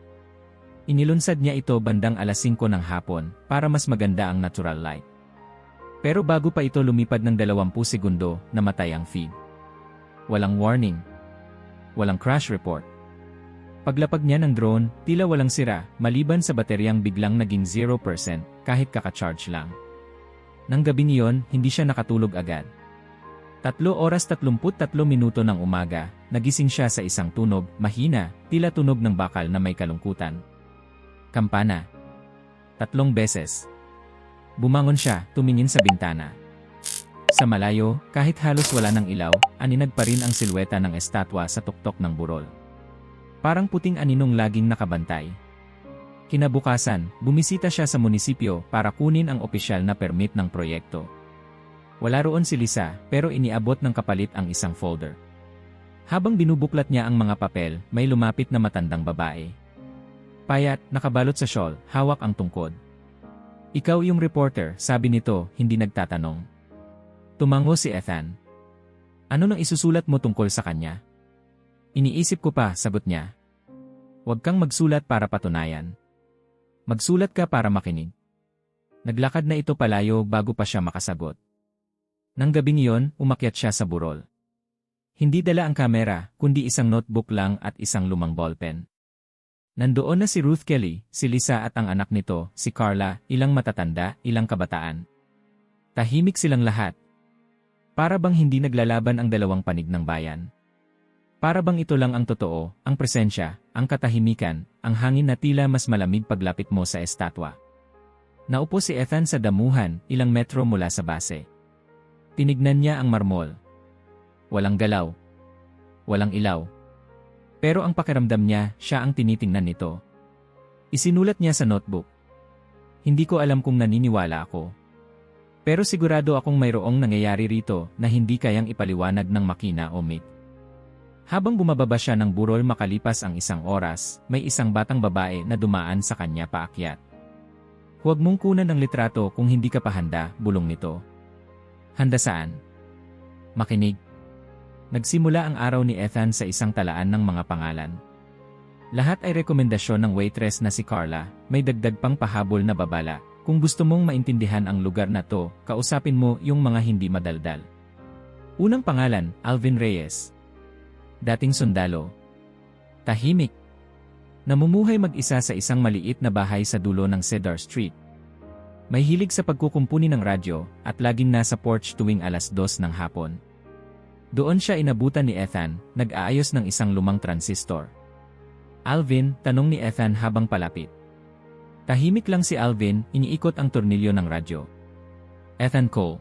Inilunsad niya ito bandang 5:00 ng hapon para mas maganda ang natural light. Pero bago pa ito lumipad ng 20 segundo, namatay ang feed. Walang warning. Walang crash report. Paglapag niya ng drone, tila walang sira, maliban sa bateryang biglang naging 0% kahit kaka-charge lang. Nang gabi niyon, hindi siya nakatulog agad. 3:33 ng umaga, nagising siya sa isang tunog, mahina, tila tunog ng bakal na may kalungkutan. Kampana. 3 beses. Bumangon siya, tumingin sa bintana. Sa malayo, kahit halos wala ng ilaw, aninag pa rin ang silweta ng estatwa sa tuktok ng burol. Parang puting aninong laging nakabantay. Kinabukasan, bumisita siya sa munisipyo para kunin ang opisyal na permit ng proyekto. Wala roon si Lisa, pero iniabot ng kapalit ang isang folder. Habang binubuklat niya ang mga papel, may lumapit na matandang babae. Payat, nakabalot sa shawl, hawak ang tungkod. "Ikaw yung reporter," sabi nito, hindi nagtatanong. Tumango si Ethan. "Ano nang isusulat mo tungkol sa kanya?" "Iniisip ko pa," sagot niya. "Huwag kang magsulat para patunayan. Magsulat ka para makinig." Naglakad na ito palayo bago pa siya makasagot. Nang gabing iyon, umakyat siya sa burol. Hindi dala ang kamera, kundi isang notebook lang at isang lumang ballpen. Nandoon na si Ruth Kelly, si Lisa at ang anak nito, si Carla, ilang matatanda, ilang kabataan. Tahimik silang lahat. Para bang hindi naglalaban ang dalawang panig ng bayan. Para bang ito lang ang totoo, ang presensya, ang katahimikan, ang hangin na tila mas malamig paglapit mo sa estatwa. Naupo si Ethan sa damuhan, ilang metro mula sa base. Tinignan niya ang marmol. Walang galaw. Walang ilaw. Pero ang pakiramdam niya, siya ang tinitingnan nito. Isinulat niya sa notebook. "Hindi ko alam kung naniniwala ako. Pero sigurado akong mayroong nangyayari rito na hindi kayang ipaliwanag ng makina o myth." Habang bumababa siya ng burol makalipas ang isang oras, may isang batang babae na dumaan sa kanya paakyat. "Huwag mong kunan ng litrato kung hindi ka pa handa," bulong nito. "Handa saan?" "Makinig." Nagsimula ang araw ni Ethan sa isang talaan ng mga pangalan. Lahat ay rekomendasyon ng waitress na si Carla, may dagdag pang pahabol na babala. "Kung gusto mong maintindihan ang lugar na to, kausapin mo yung mga hindi madaldal." Unang pangalan, Alvin Reyes. Dating sundalo. Tahimik. Namumuhay mag-isa sa isang maliit na bahay sa dulo ng Cedar Street. May hilig sa pagkukumpuni ng radyo at laging nasa porch tuwing 2:00 ng hapon. Doon siya inabutan ni Ethan, nag-aayos ng isang lumang transistor. "Alvin?" tanong ni Ethan habang palapit. Tahimik lang si Alvin, iniikot ang tornilyo ng radyo. "Ethan Cole.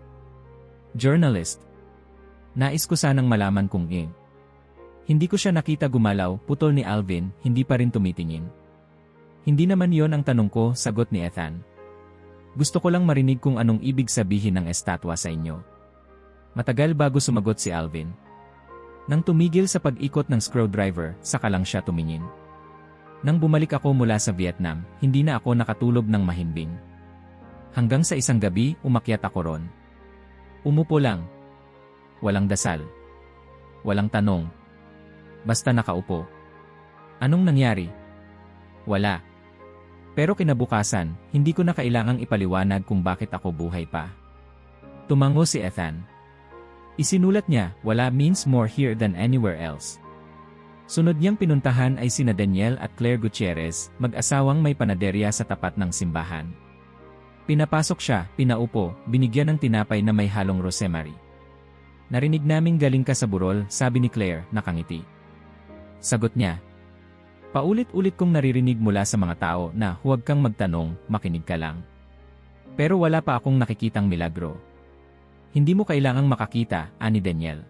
Journalist. Nais ko sanang malaman kung Hindi ko siya nakita gumalaw, putol ni Alvin, hindi pa rin tumitingin. "Hindi naman yon ang tanong ko," sagot ni Ethan. "Gusto ko lang marinig kung anong ibig sabihin ng estatwa sa inyo." Matagal bago sumagot si Alvin. Nang tumigil sa pag-ikot ng screwdriver, saka lang siya tumingin. "Nang bumalik ako mula sa Vietnam, hindi na ako nakatulog ng mahimbing. Hanggang sa isang gabi, umakyat ako ron. Umupo lang. Walang dasal. Walang tanong. Basta nakaupo. Anong nangyari? Wala. Pero kinabukasan, hindi ko na kailangang ipaliwanag kung bakit ako buhay pa." Tumango si Ethan. Isinulat niya, "Wala means more here than anywhere else." Sunod niyang pinuntahan ay sina Daniel at Claire Gutierrez, mag-asawang may panaderya sa tapat ng simbahan. Pinapasok siya, pinaupo, binigyan ng tinapay na may halong rosemary. "Narinig naming galing ka sa burol," sabi ni Claire, nakangiti. Sagot niya. "Paulit-ulit kong naririnig mula sa mga tao na huwag kang magtanong, makinig ka lang. Pero wala pa akong nakikitang milagro." "Hindi mo kailangang makakita," ani Daniel.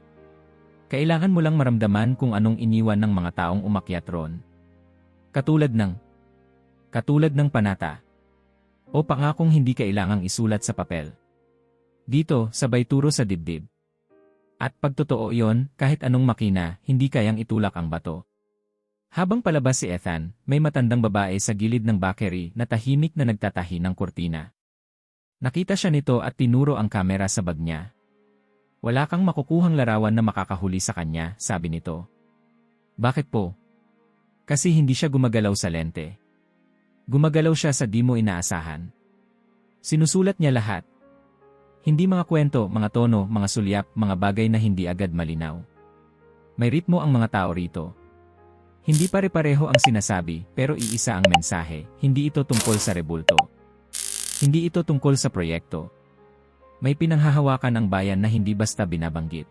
"Kailangan mo lang maramdaman kung anong iniwan ng mga taong umakyat ron. Katulad ng panata. O pangakong hindi kailangang isulat sa papel. Dito, sabay turo sa dibdib. At pagtotoo yon, kahit anong makina, hindi kayang itulak ang bato." Habang palabas si Ethan, may matandang babae sa gilid ng bakery na tahimik na nagtatahi ng kurtina. Nakita siya nito at tinuro ang kamera sa bag niya. "Wala kang makukuhang larawan na makakahuli sa kanya," sabi nito. "Bakit po?" "Kasi hindi siya gumagalaw sa lente. Gumagalaw siya sa di mo inaasahan. Sinusulat niya lahat. Hindi mga kwento, mga tono, mga sulyap, mga bagay na hindi agad malinaw. May ritmo ang mga tao rito. Hindi pare-pareho ang sinasabi, pero iisa ang mensahe. Hindi ito tungkol sa rebulto. Hindi ito tungkol sa proyekto. May pinanghahawakan ang bayan na hindi basta binabanggit.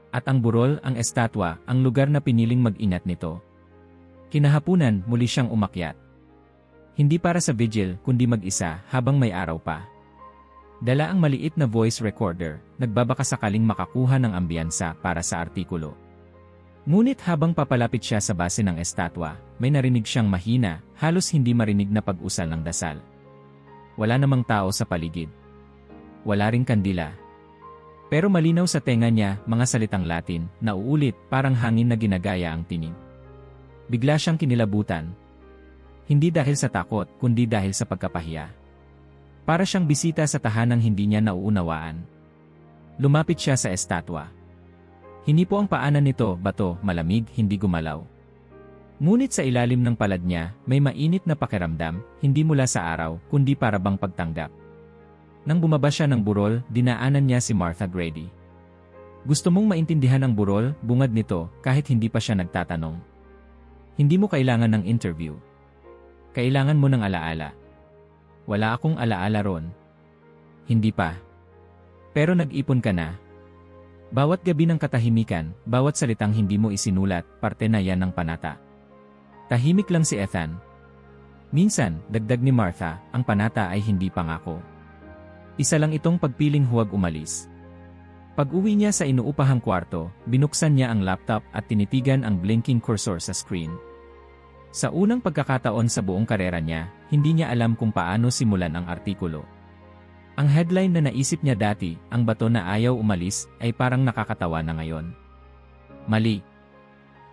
At ang burol, ang estatwa, ang lugar na piniling mag-ingat nito. Kinahapunan, muli siyang umakyat. Hindi para sa vigil, kundi mag-isa, habang may araw pa. Dala ang maliit na voice recorder, nagbabaka sakaling makakuha ng ambiyansa para sa artikulo. Ngunit habang papalapit siya sa base ng estatwa, may narinig siyang mahina, halos hindi marinig na pag-usal ng dasal. Wala namang tao sa paligid. Wala ring kandila. Pero malinaw sa tenga niya, mga salitang Latin, na uulit, parang hangin na ginagaya ang tinig. Bigla siyang kinilabutan. Hindi dahil sa takot, kundi dahil sa pagkapahiya. Para siyang bisita sa tahanang hindi niya nauunawaan. Lumapit siya sa estatwa. Hinipo ang paanan nito, bato, malamig, hindi gumalaw. Ngunit sa ilalim ng palad niya, may mainit na pakiramdam, hindi mula sa araw, kundi para bang pagtanggap. Nang bumaba siya ng burol, dinaanan niya si Martha Grady. Gusto mong maintindihan ang burol, bungad nito, kahit hindi pa siya nagtatanong. Hindi mo kailangan ng interview. Kailangan mo ng alaala. Wala akong alaala ron. Hindi pa. Pero nag-ipon ka na. Bawat gabi ng katahimikan, bawat salitang hindi mo isinulat, parte na yan ng panata. Tahimik lang si Ethan. Minsan, dagdag ni Martha, ang panata ay hindi pangako. Isa lang itong pagpiling huwag umalis. Pag-uwi niya sa inuupahang kwarto, binuksan niya ang laptop at tinitigan ang blinking cursor sa screen. Sa unang pagkakataon sa buong karera niya, hindi niya alam kung paano simulan ang artikulo. Ang headline na naisip niya dati, ang bato na ayaw umalis, ay parang nakakatawa na ngayon. Mali.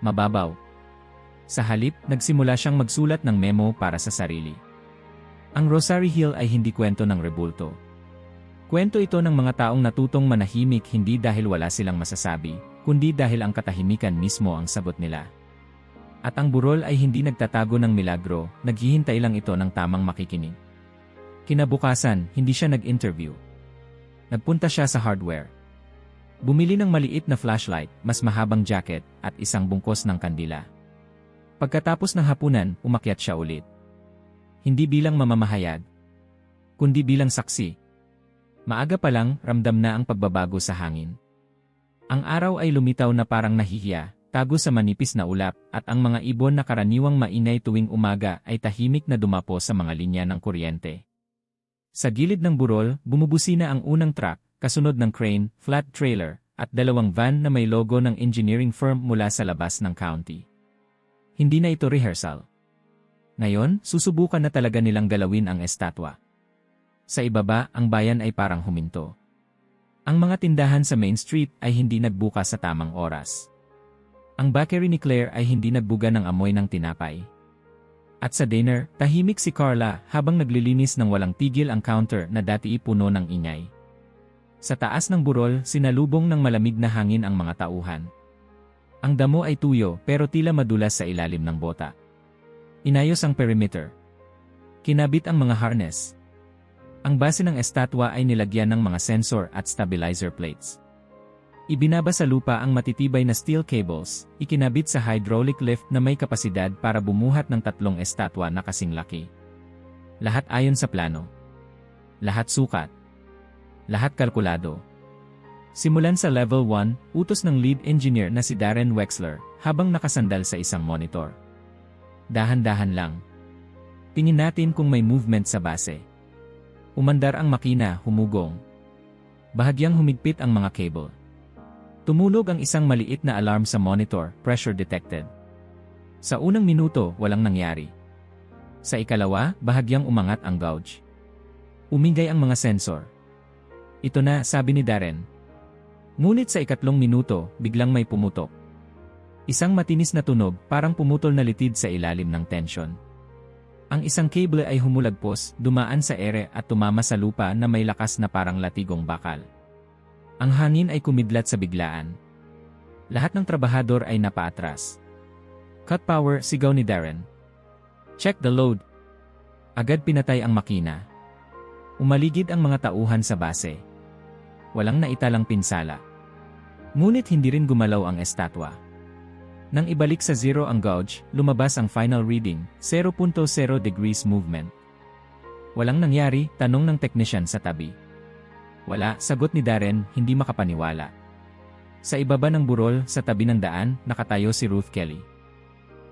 Mababaw. Sa halip, nagsimula siyang magsulat ng memo para sa sarili. Ang Rosary Hill ay hindi kwento ng rebulto. Kwento ito ng mga taong natutong manahimik hindi dahil wala silang masasabi, kundi dahil ang katahimikan mismo ang sagot nila. At ang burol ay hindi nagtatago ng milagro, naghihintay lang ito ng tamang makikinig. Kinabukasan, hindi siya nag-interview. Nagpunta siya sa hardware. Bumili ng maliit na flashlight, mas mahabang jacket, at isang bungkos ng kandila. Pagkatapos ng hapunan, umakyat siya ulit. Hindi bilang mamamahayag, kundi bilang saksi. Maaga pa lang, ramdam na ang pagbabago sa hangin. Ang araw ay lumitaw na parang nahihiya, tago sa manipis na ulap, at ang mga ibon na karaniwang maingay tuwing umaga ay tahimik na dumapo sa mga linya ng kuryente. Sa gilid ng burol, bumubusina ang unang truck, kasunod ng crane, flat trailer, at dalawang van na may logo ng engineering firm mula sa labas ng county. Hindi na ito rehearsal. Ngayon, susubukan na talaga nilang galawin ang estatwa. Sa ibaba, ang bayan ay parang huminto. Ang mga tindahan sa Main Street ay hindi nagbukas sa tamang oras. Ang bakery ni Claire ay hindi nagbuga ng amoy ng tinapay. At sa dinner, tahimik si Carla habang naglilinis ng walang tigil ang counter na dati puno ng ingay. Sa taas ng burol, sinalubong ng malamig na hangin ang mga tauhan. Ang damo ay tuyo pero tila madulas sa ilalim ng bota. Inayos ang perimeter. Kinabit ang mga harness. Ang base ng estatwa ay nilagyan ng mga sensor at stabilizer plates. Ibinaba sa lupa ang matitibay na steel cables, ikinabit sa hydraulic lift na may kapasidad para bumuhat ng 3 estatwa na kasing laki. Lahat ayon sa plano. Lahat sukat. Lahat kalkulado. Simulan sa level 1, utos ng lead engineer na si Darren Wexler, habang nakasandal sa isang monitor. Dahan-dahan lang. Tingin natin kung may movement sa base. Umandar ang makina, humugong. Bahagyang humigpit ang mga cable. Tumulog ang isang maliit na alarm sa monitor, pressure detected. Sa unang minuto, walang nangyari. Sa ikalawa, bahagyang umangat ang gauge. Umigay ang mga sensor. Ito na, sabi ni Darren. Ngunit sa 3 minuto, biglang may pumutok. Isang matinis na tunog, parang pumutol na litid sa ilalim ng tensyon. Ang isang cable ay humulagpos, dumaan sa ere at tumama sa lupa na may lakas na parang latigong bakal. Ang hangin ay kumidlat sa biglaan. Lahat ng trabahador ay napaatras. Cut power, sigaw ni Darren. Check the load. Agad pinatay ang makina. Umaligid ang mga tauhan sa base. Walang naitalang pinsala. Ngunit hindi rin gumalaw ang estatwa. Nang ibalik sa 0 ang gauge, lumabas ang final reading, 0.0 degrees movement. Walang nangyari, tanong ng technician sa tabi. Wala, sagot ni Darren, hindi makapaniwala. Sa ibaba ng burol, sa tabi ng daan, nakatayo si Ruth Kelly.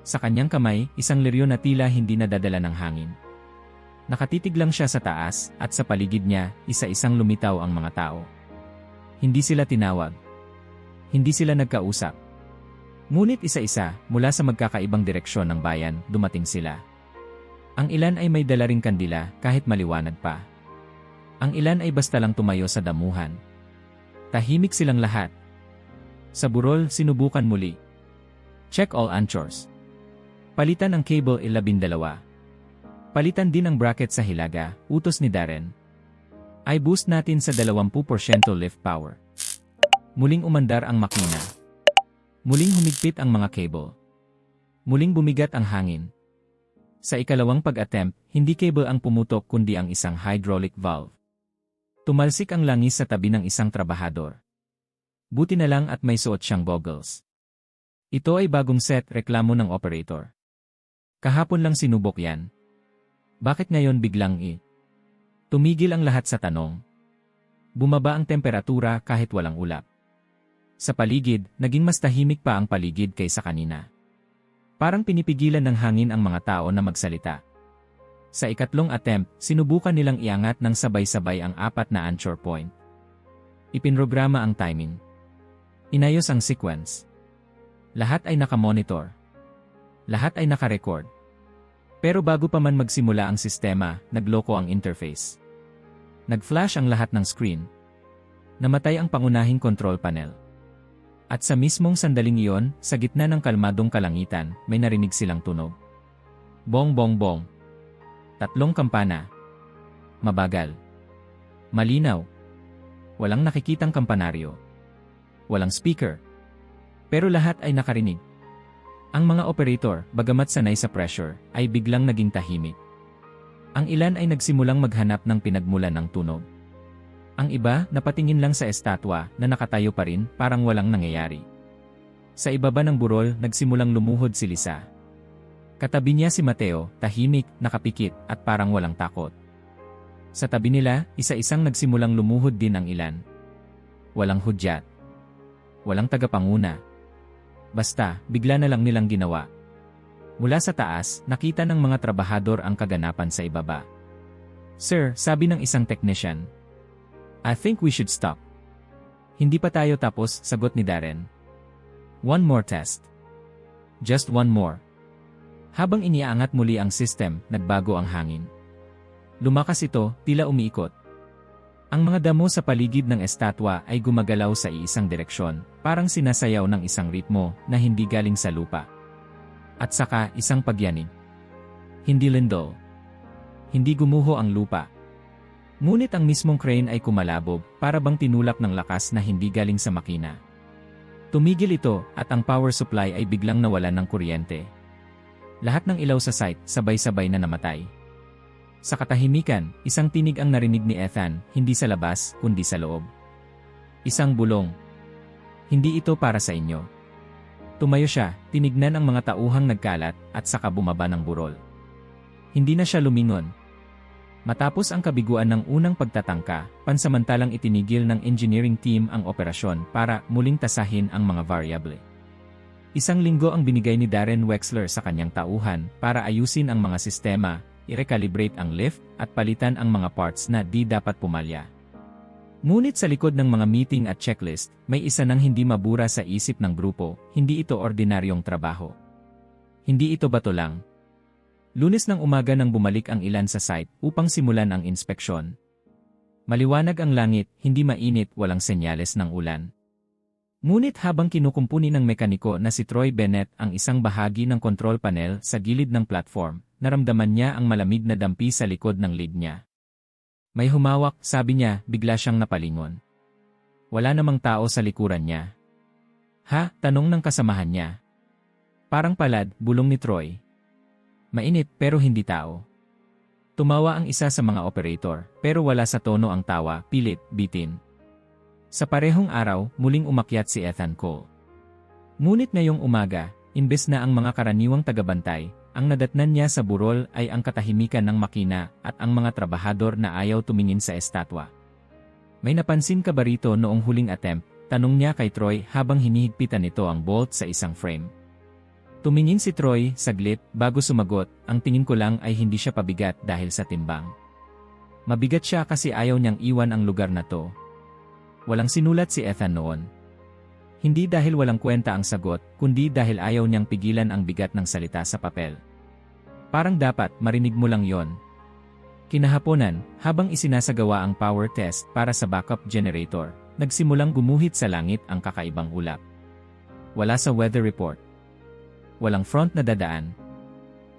Sa kanyang kamay, isang liryo na tila hindi nadadala ng hangin. Nakatitig lang siya sa taas, at sa paligid niya, isa-isang lumitaw ang mga tao. Hindi sila tinawag. Hindi sila nagkausap. Ngunit isa-isa, mula sa magkakaibang direksyon ng bayan, dumating sila. Ang ilan ay may dala ring kandila, kahit maliwanag pa. Ang ilan ay basta lang tumayo sa damuhan. Tahimik silang lahat. Sa burol, sinubukan muli. Check all anchors. Palitan ang cable 12. Palitan din ang bracket sa hilaga, utos ni Darren. Ay boost natin sa 20% lift power. Muling umandar ang makina. Muling humigpit ang mga cable. Muling bumigat ang hangin. Sa ikalawang pag-attempt, hindi cable ang pumutok kundi ang isang hydraulic valve. Tumalsik ang langis sa tabi ng isang trabahador. Buti na lang at may suot siyang goggles. Ito ay bagong set, reklamo ng operator. Kahapon lang sinubok yan. Bakit ngayon biglang Tumigil ang lahat sa tanong. Bumaba ang temperatura kahit walang ulap. Sa paligid, naging mas tahimik pa ang paligid kaysa kanina. Parang pinipigilan ng hangin ang mga tao na magsalita. Sa ikatlong attempt, sinubukan nilang iangat ng sabay-sabay ang 4 na anchor point. Ipinrograma ang timing. Inayos ang sequence. Lahat ay nakamonitor. Lahat ay nakarecord. Pero bago pa man magsimula ang sistema, nagloko ang interface. Nag-flash ang lahat ng screen. Namatay ang pangunahing control panel. At sa mismong sandaling iyon, sa gitna ng kalmadong kalangitan, may narinig silang tunog. Bong bong bong. 3 kampana. Mabagal. Malinaw. Walang nakikitang kampanaryo. Walang speaker. Pero lahat ay nakarinig. Ang mga operator, bagamat sanay sa pressure, ay biglang naging tahimik. Ang ilan ay nagsimulang maghanap ng pinagmulan ng tunog. Ang iba, napatingin lang sa estatwa na nakatayo pa rin, parang walang nangyayari. Sa ibaba ng burol, nagsimulang lumuhod si Lisa. Katabi niya si Mateo, tahimik, nakapikit, at parang walang takot. Sa tabi nila, isa-isang nagsimulang lumuhod din ang ilan. Walang hudyat. Walang tagapanguna. Basta, bigla na lang nilang ginawa. Mula sa taas, nakita ng mga trabahador ang kaganapan sa ibaba. Sir, sabi ng isang technician. I think we should stop. Hindi pa tayo tapos, sagot ni Darren. One more test. Just one more. Habang iniangat muli ang system, nagbago ang hangin. Lumakas ito, tila umiikot. Ang mga damo sa paligid ng estatwa ay gumagalaw sa iisang direksyon, parang sinasayaw ng isang ritmo na hindi galing sa lupa. At saka, isang pagyanig. Hindi lindol. Hindi gumuho ang lupa. Ngunit ang mismong crane ay kumalabog, para bang tinulak ng lakas na hindi galing sa makina. Tumigil ito, at ang power supply ay biglang nawalan ng kuryente. Lahat ng ilaw sa site, sabay-sabay na namatay. Sa katahimikan, isang tinig ang narinig ni Ethan, hindi sa labas, kundi sa loob. Isang bulong. Hindi ito para sa inyo. Tumayo siya, tinignan ang mga tauhang nagkalat, at saka bumaba ng burol. Hindi na siya lumingon. Matapos ang kabiguan ng unang pagtatangka, pansamantalang itinigil ng engineering team ang operasyon para muling tasahin ang mga variable. 1 linggo ang binigay ni Darren Wexler sa kanyang tauhan para ayusin ang mga sistema, i-recalibrate ang lift, at palitan ang mga parts na di dapat pumalya. Ngunit sa likod ng mga meeting at checklist, may isa nang hindi mabura sa isip ng grupo, hindi ito ordinaryong trabaho. Hindi ito bato lang. Lunes ng umaga nang bumalik ang ilan sa site upang simulan ang inspeksyon. Maliwanag ang langit, hindi mainit, walang senyales ng ulan. Ngunit habang kinukumpuni ng mekaniko na si Troy Bennett ang isang bahagi ng control panel sa gilid ng platform, naramdaman niya ang malamig na dampi sa likod ng lid niya. May humawak, sabi niya, bigla siyang napalingon. Wala namang tao sa likuran niya. Ha? Tanong ng kasamahan niya. Parang palad, bulong ni Troy. Mainit pero hindi tao. Tumawa ang isa sa mga operator, pero wala sa tono ang tawa, pilit, bitin. Sa parehong araw, muling umakyat si Ethan Cole. Ngunit ngayong umaga, imbes na ang mga karaniwang tagabantay, ang nadatnan niya sa burol ay ang katahimikan ng makina at ang mga trabahador na ayaw tumingin sa estatwa. May napansin ka ba rito noong huling attempt? Tanong niya kay Troy habang hinihigpitan nito ang bolt sa isang frame. Tumingin si Troy, saglit, bago sumagot, ang tingin ko lang ay hindi siya pabigat dahil sa timbang. Mabigat siya kasi ayaw niyang iwan ang lugar na to. Walang sinulat si Ethan noon. Hindi dahil walang kwenta ang sagot, kundi dahil ayaw niyang pigilan ang bigat ng salita sa papel. Parang dapat marinig mo lang yon. Kinahaponan, habang isinasagawa ang power test para sa backup generator, nagsimulang gumuhit sa langit ang kakaibang ulap. Wala sa weather report. Walang front na dadaan.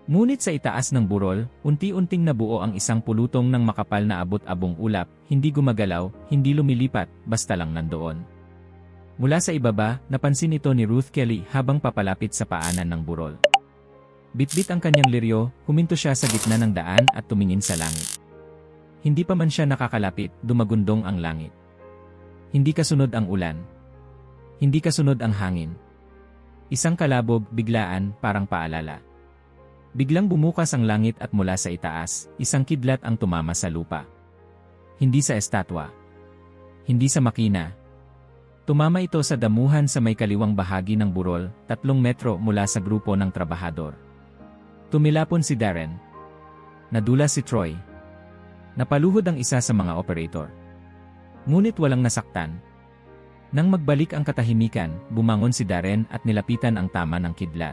Ngunit sa itaas ng burol, unti-unting nabuo ang isang pulutong ng makapal na abot-abong ulap, hindi gumagalaw, hindi lumilipat, basta lang nandoon. Mula sa ibaba, napansin ito ni Ruth Kelly habang papalapit sa paanan ng burol. Bitbit ang kanyang liryo, huminto siya sa gitna ng daan at tumingin sa langit. Hindi pa man siya nakakalapit, dumagundong ang langit. Hindi kasunod ang ulan. Hindi kasunod ang hangin. Isang kalabog, biglaan, parang paalala. Biglang bumukas ang langit at mula sa itaas, isang kidlat ang tumama sa lupa. Hindi sa estatwa. Hindi sa makina. Tumama ito sa damuhan sa may kaliwang bahagi ng burol, 3 metro mula sa grupo ng trabahador. Tumilapon si Darren. Nadula si Troy. Napaluhod ang isa sa mga operator. Ngunit walang nasaktan. Nang magbalik ang katahimikan, bumangon si Darren at nilapitan ang tama ng kidlat.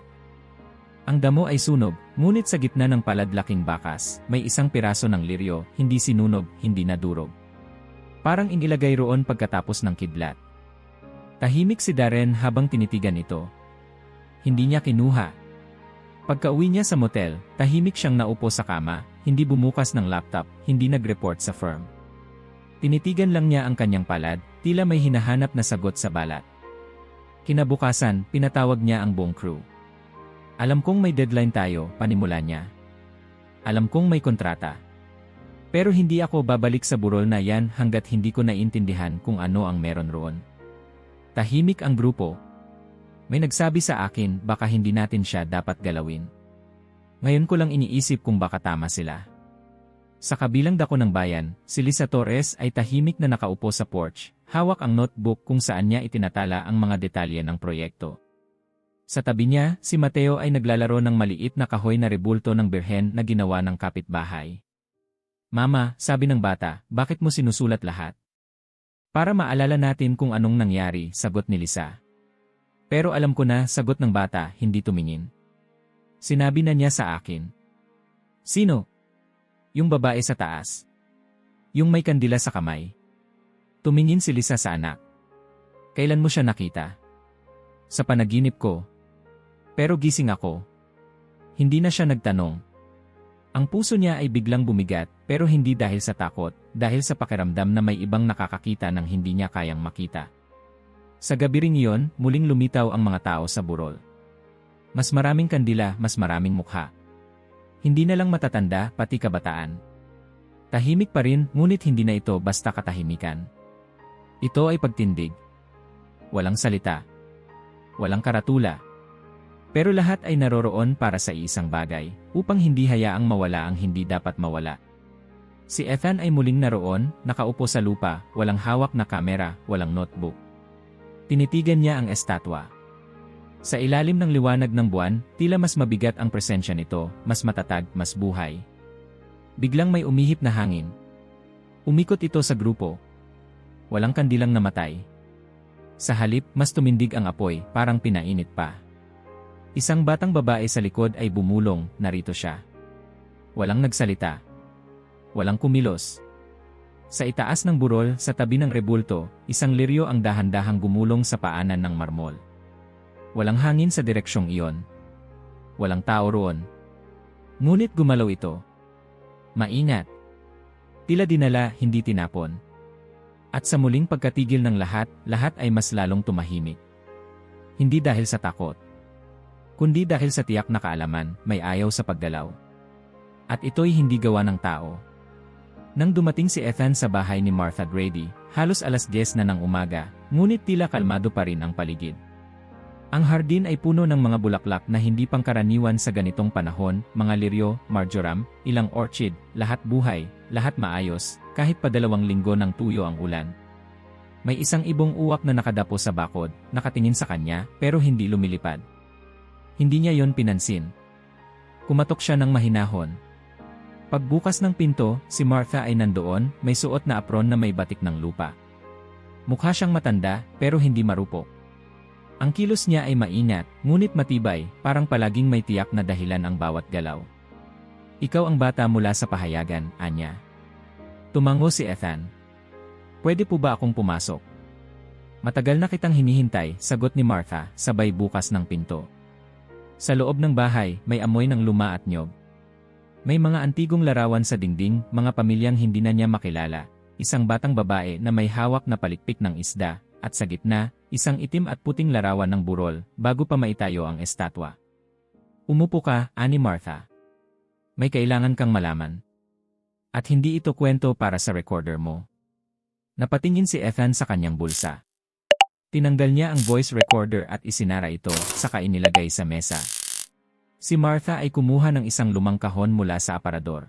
Ang damo ay sunog, ngunit sa gitna ng paladlaking bakas, may isang piraso ng liryo, hindi sinunog, hindi nadurog. Parang inilagay roon pagkatapos ng kidlat. Tahimik si Darren habang tinitigan ito. Hindi niya kinuha. Pagka-uwi niya sa motel, tahimik siyang naupo sa kama, hindi bumukas ng laptop, hindi nag-report sa firm. Tinitigan lang niya ang kanyang palad, tila may hinahanap na sagot sa balat. Kinabukasan, pinatawag niya ang buong crew. Alam kong may deadline tayo, panimula niya. Alam kong may kontrata. Pero hindi ako babalik sa burol na yan hanggat hindi ko naiintindihan kung ano ang meron roon. Tahimik ang grupo. May nagsabi sa akin baka hindi natin siya dapat galawin. Ngayon ko lang iniisip kung baka tama sila. Sa kabilang dako ng bayan, si Lisa Torres ay tahimik na nakaupo sa porch, hawak ang notebook kung saan niya itinatala ang mga detalye ng proyekto. Sa tabi niya, si Mateo ay naglalaro ng maliit na kahoy na rebulto ng birhen na ginawa ng kapitbahay. Mama, sabi ng bata, bakit mo sinusulat lahat? Para maalala natin kung anong nangyari, sagot ni Lisa. Pero alam ko na, sagot ng bata, hindi tumingin. Sinabi na niya sa akin. Sino? Yung babae sa taas. Yung may kandila sa kamay. Tumingin si Lisa sa anak. Kailan mo siya nakita? Sa panaginip ko. Pero gising ako. Hindi na siya nagtanong. Ang puso niya ay biglang bumigat, pero hindi dahil sa takot, dahil sa pakiramdam na may ibang nakakakita ng hindi niya kayang makita. Sa gabi ring iyon, muling lumitaw ang mga tao sa burol. Mas maraming kandila, mas maraming mukha. Hindi na lang matatanda, pati kabataan. Tahimik pa rin, ngunit hindi na ito basta katahimikan. Ito ay pagtindig. Walang salita. Walang karatula. Pero lahat ay naroroon para sa isang bagay, upang hindi hayaang mawala ang hindi dapat mawala. Si Ethan ay muling naroon, nakaupo sa lupa, walang hawak na kamera, walang notebook. Tinitigan niya ang estatwa. Sa ilalim ng liwanag ng buwan, tila mas mabigat ang presensya nito, mas matatag, mas buhay. Biglang may umihip na hangin. Umikot ito sa grupo. Walang kandilang namatay. Sa halip, mas tumindig ang apoy, parang pinainit pa. Isang batang babae sa likod ay bumulong, narito siya. Walang nagsalita. Walang kumilos. Sa itaas ng burol, sa tabi ng rebulto, isang liryo ang dahan-dahang gumulong sa paanan ng marmol. Walang hangin sa direksyong iyon. Walang tao roon. Ngunit gumalaw ito. Maingat. Tila dinala, hindi tinapon. At sa muling pagkatigil ng lahat, lahat ay mas lalong tumahimik. Hindi dahil sa takot, kundi dahil sa tiyak na kaalaman, may ayaw sa paggalaw. At ito'y hindi gawa ng tao. Nang dumating si Ethan sa bahay ni Martha Grady, halos 10:00 na ng umaga, ngunit tila kalmado pa rin ang paligid. Ang hardin ay puno ng mga bulaklak na hindi pangkaraniwan sa ganitong panahon, mga liryo, marjoram, ilang orchid, lahat buhay, lahat maayos, kahit pa 2 linggo ng tuyo ang ulan. May isang ibong uwak na nakadapo sa bakod, nakatingin sa kanya, pero hindi lumilipad. Hindi niya yon pinansin. Kumatok siya ng mahinahon. Pagbukas ng pinto, si Martha ay nandoon, may suot na apron na may batik ng lupa. Mukha siyang matanda, pero hindi marupok. Ang kilos niya ay maingat, ngunit matibay, parang palaging may tiyak na dahilan ang bawat galaw. Ikaw ang bata mula sa pahayagan, Anya. Tumango si Ethan. Pwede po ba akong pumasok? Matagal na kitang hinihintay, sagot ni Martha, sabay bukas ng pinto. Sa loob ng bahay, may amoy ng luma at niyog. May mga antigong larawan sa dingding, mga pamilyang hindi na niya makilala, isang batang babae na may hawak na palikpik ng isda, at sa gitna, isang itim at puting larawan ng burol, bago pa maitayo ang estatwa. Umupo ka, ani Martha. May kailangan kang malaman. At hindi ito kwento para sa recorder mo. Napatingin si Ethan sa kanyang bulsa. Tinanggal niya ang voice recorder at isinara ito, saka inilagay sa mesa. Si Martha ay kumuha ng isang lumang kahon mula sa aparador.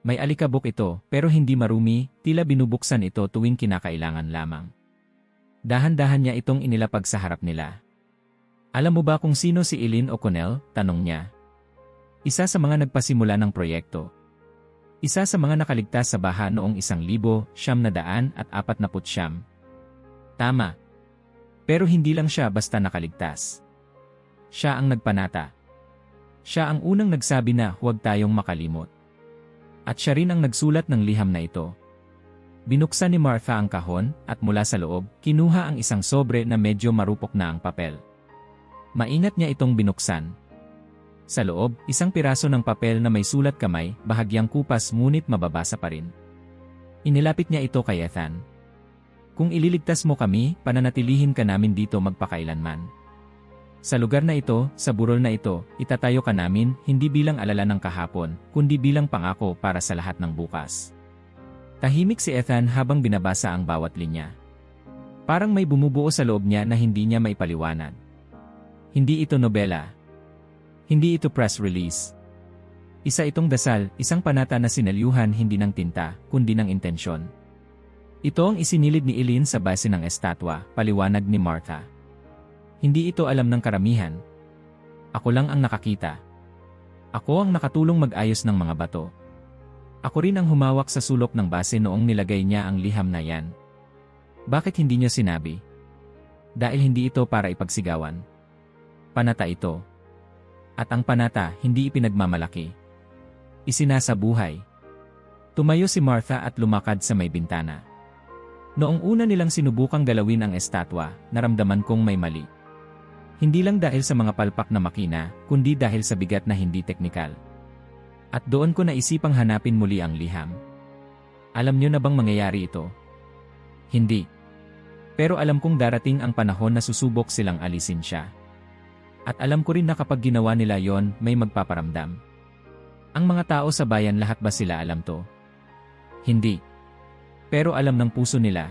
May alikabok ito, pero hindi marumi, tila binubuksan ito tuwing kinakailangan lamang. Dahan-dahan niya itong inilapag sa harap nila. Alam mo ba kung sino si Eileen O'Connell? Tanong niya. Isa sa mga nagpasimula ng proyekto. Isa sa mga nakaligtas sa baha noong 1949. Tama. Pero hindi lang siya basta nakaligtas. Siya ang nagpanata. Siya ang unang nagsabi na huwag tayong makalimot. At siya rin ang nagsulat ng liham na ito. Binuksan ni Martha ang kahon at mula sa loob, kinuha ang isang sobre na medyo marupok na ang papel. Maingat niya itong binuksan. Sa loob, isang piraso ng papel na may sulat kamay, bahagyang kupas ngunit mababasa pa rin. Inilapit niya ito kay Ethan. Kung ililigtas mo kami, pananatilihin ka namin dito magpakailanman. Sa lugar na ito, sa burol na ito, itatayo ka namin, hindi bilang alala ng kahapon, kundi bilang pangako para sa lahat ng bukas. Tahimik si Ethan habang binabasa ang bawat linya. Parang may bumubuo sa loob niya na hindi niya maipaliwanag. Hindi ito nobela. Hindi ito press release. Isa itong dasal, isang panata na sinalyuhan hindi ng tinta, kundi ng intensyon. Ito ang isinilid ni Eileen sa base ng estatwa, paliwanag ni Martha. Hindi ito alam ng karamihan. Ako lang ang nakakita. Ako ang nakatulong mag-ayos ng mga bato. Ako rin ang humawak sa sulok ng base noong nilagay niya ang liham na yan. Bakit hindi niyo sinabi? Dahil hindi ito para ipagsigawan. Panata ito. At ang panata hindi ipinagmamalaki. Isinasabuhay. Tumayo si Martha at lumakad sa may bintana. Noong una nilang sinubukang galawin ang estatwa, naramdaman kong may mali. Hindi lang dahil sa mga palpak na makina, kundi dahil sa bigat na hindi teknikal. At doon ko naisipang hanapin muli ang liham. Alam niyo na bang mangyayari ito? Hindi. Pero alam kong darating ang panahon na susubok silang alisin siya. At alam ko rin na kapag ginawa nila yon, may magpaparamdam. Ang mga tao sa bayan, lahat ba sila alam to? Hindi. Pero alam ng puso nila.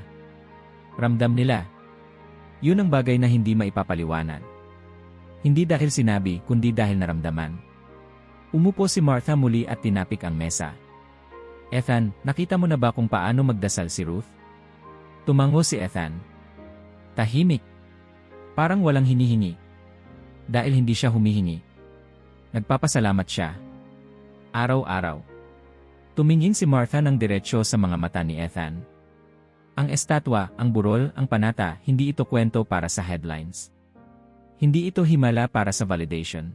Ramdam nila. Yun ang bagay na hindi maipapaliwanag. Hindi dahil sinabi, kundi dahil naramdaman. Umupo si Martha muli at tinapik ang mesa. Ethan, nakita mo na ba kung paano magdasal si Ruth? Tumango si Ethan. Tahimik. Parang walang hinihingi. Dahil hindi siya humihingi. Nagpapasalamat siya. Araw-araw. Tumingin si Martha ng diretsyo sa mga mata ni Ethan. Ang estatwa, ang burol, ang panata, hindi ito kwento para sa headlines. Hindi ito himala para sa validation.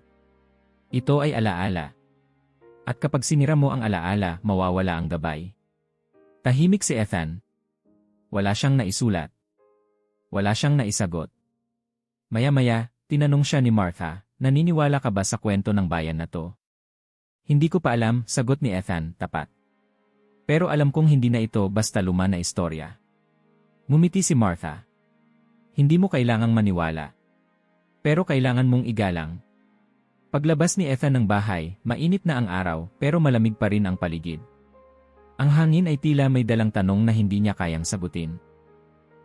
Ito ay alaala. At kapag sinira mo ang alaala, mawawala ang gabay. Tahimik si Ethan. Wala siyang naisulat. Wala siyang naisagot. Maya-maya, tinanong siya ni Martha, naniniwala ka ba sa kwento ng bayan na to? Hindi ko pa alam, sagot ni Ethan, tapat. Pero alam kong hindi na ito basta luma na istorya. Ngumiti si Martha. Hindi mo kailangang maniwala. Pero kailangan mong igalang. Paglabas ni Ethan ng bahay, mainit na ang araw, pero malamig pa rin ang paligid. Ang hangin ay tila may dalang tanong na hindi niya kayang sagutin.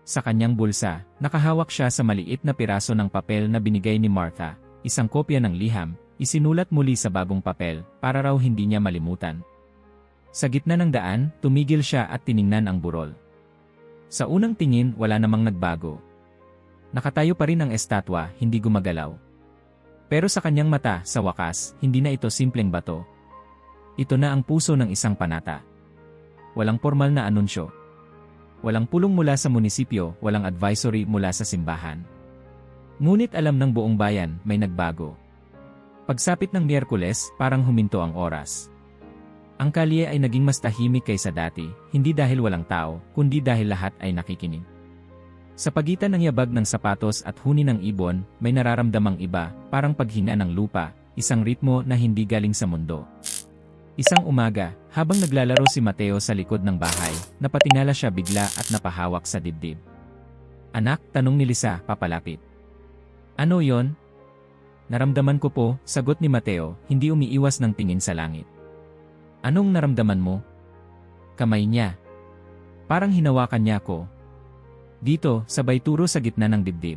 Sa kanyang bulsa, nakahawak siya sa maliit na piraso ng papel na binigay ni Martha, isang kopya ng liham, isinulat muli sa bagong papel, para raw hindi niya malimutan. Sa gitna ng daan, tumigil siya at tiningnan ang burol. Sa unang tingin, wala namang nagbago. Nakatayo pa rin ang estatwa, hindi gumagalaw. Pero sa kanyang mata, sa wakas, hindi na ito simpleng bato. Ito na ang puso ng isang panata. Walang formal na anunsyo. Walang pulong mula sa munisipyo, walang advisory mula sa simbahan. Ngunit alam ng buong bayan, may nagbago. Pagsapit ng Miyerkules, parang huminto ang oras. Ang kalye ay naging mas tahimik kaysa dati, hindi dahil walang tao, kundi dahil lahat ay nakikinig. Sa pagitan ng yabag ng sapatos at huni ng ibon, may nararamdamang iba, parang paghina ng lupa, isang ritmo na hindi galing sa mundo. Isang umaga, habang naglalaro si Mateo sa likod ng bahay, napatingala siya bigla at napahawak sa dibdib. "Anak," tanong ni Lisa, papalapit. "Ano yon?" "Naramdaman ko po," sagot ni Mateo, hindi umiiwas ng tingin sa langit. "Anong naramdaman mo?" Kamay niya. Parang hinawakan niya ko. Dito, sabay turo sa gitna ng dibdib.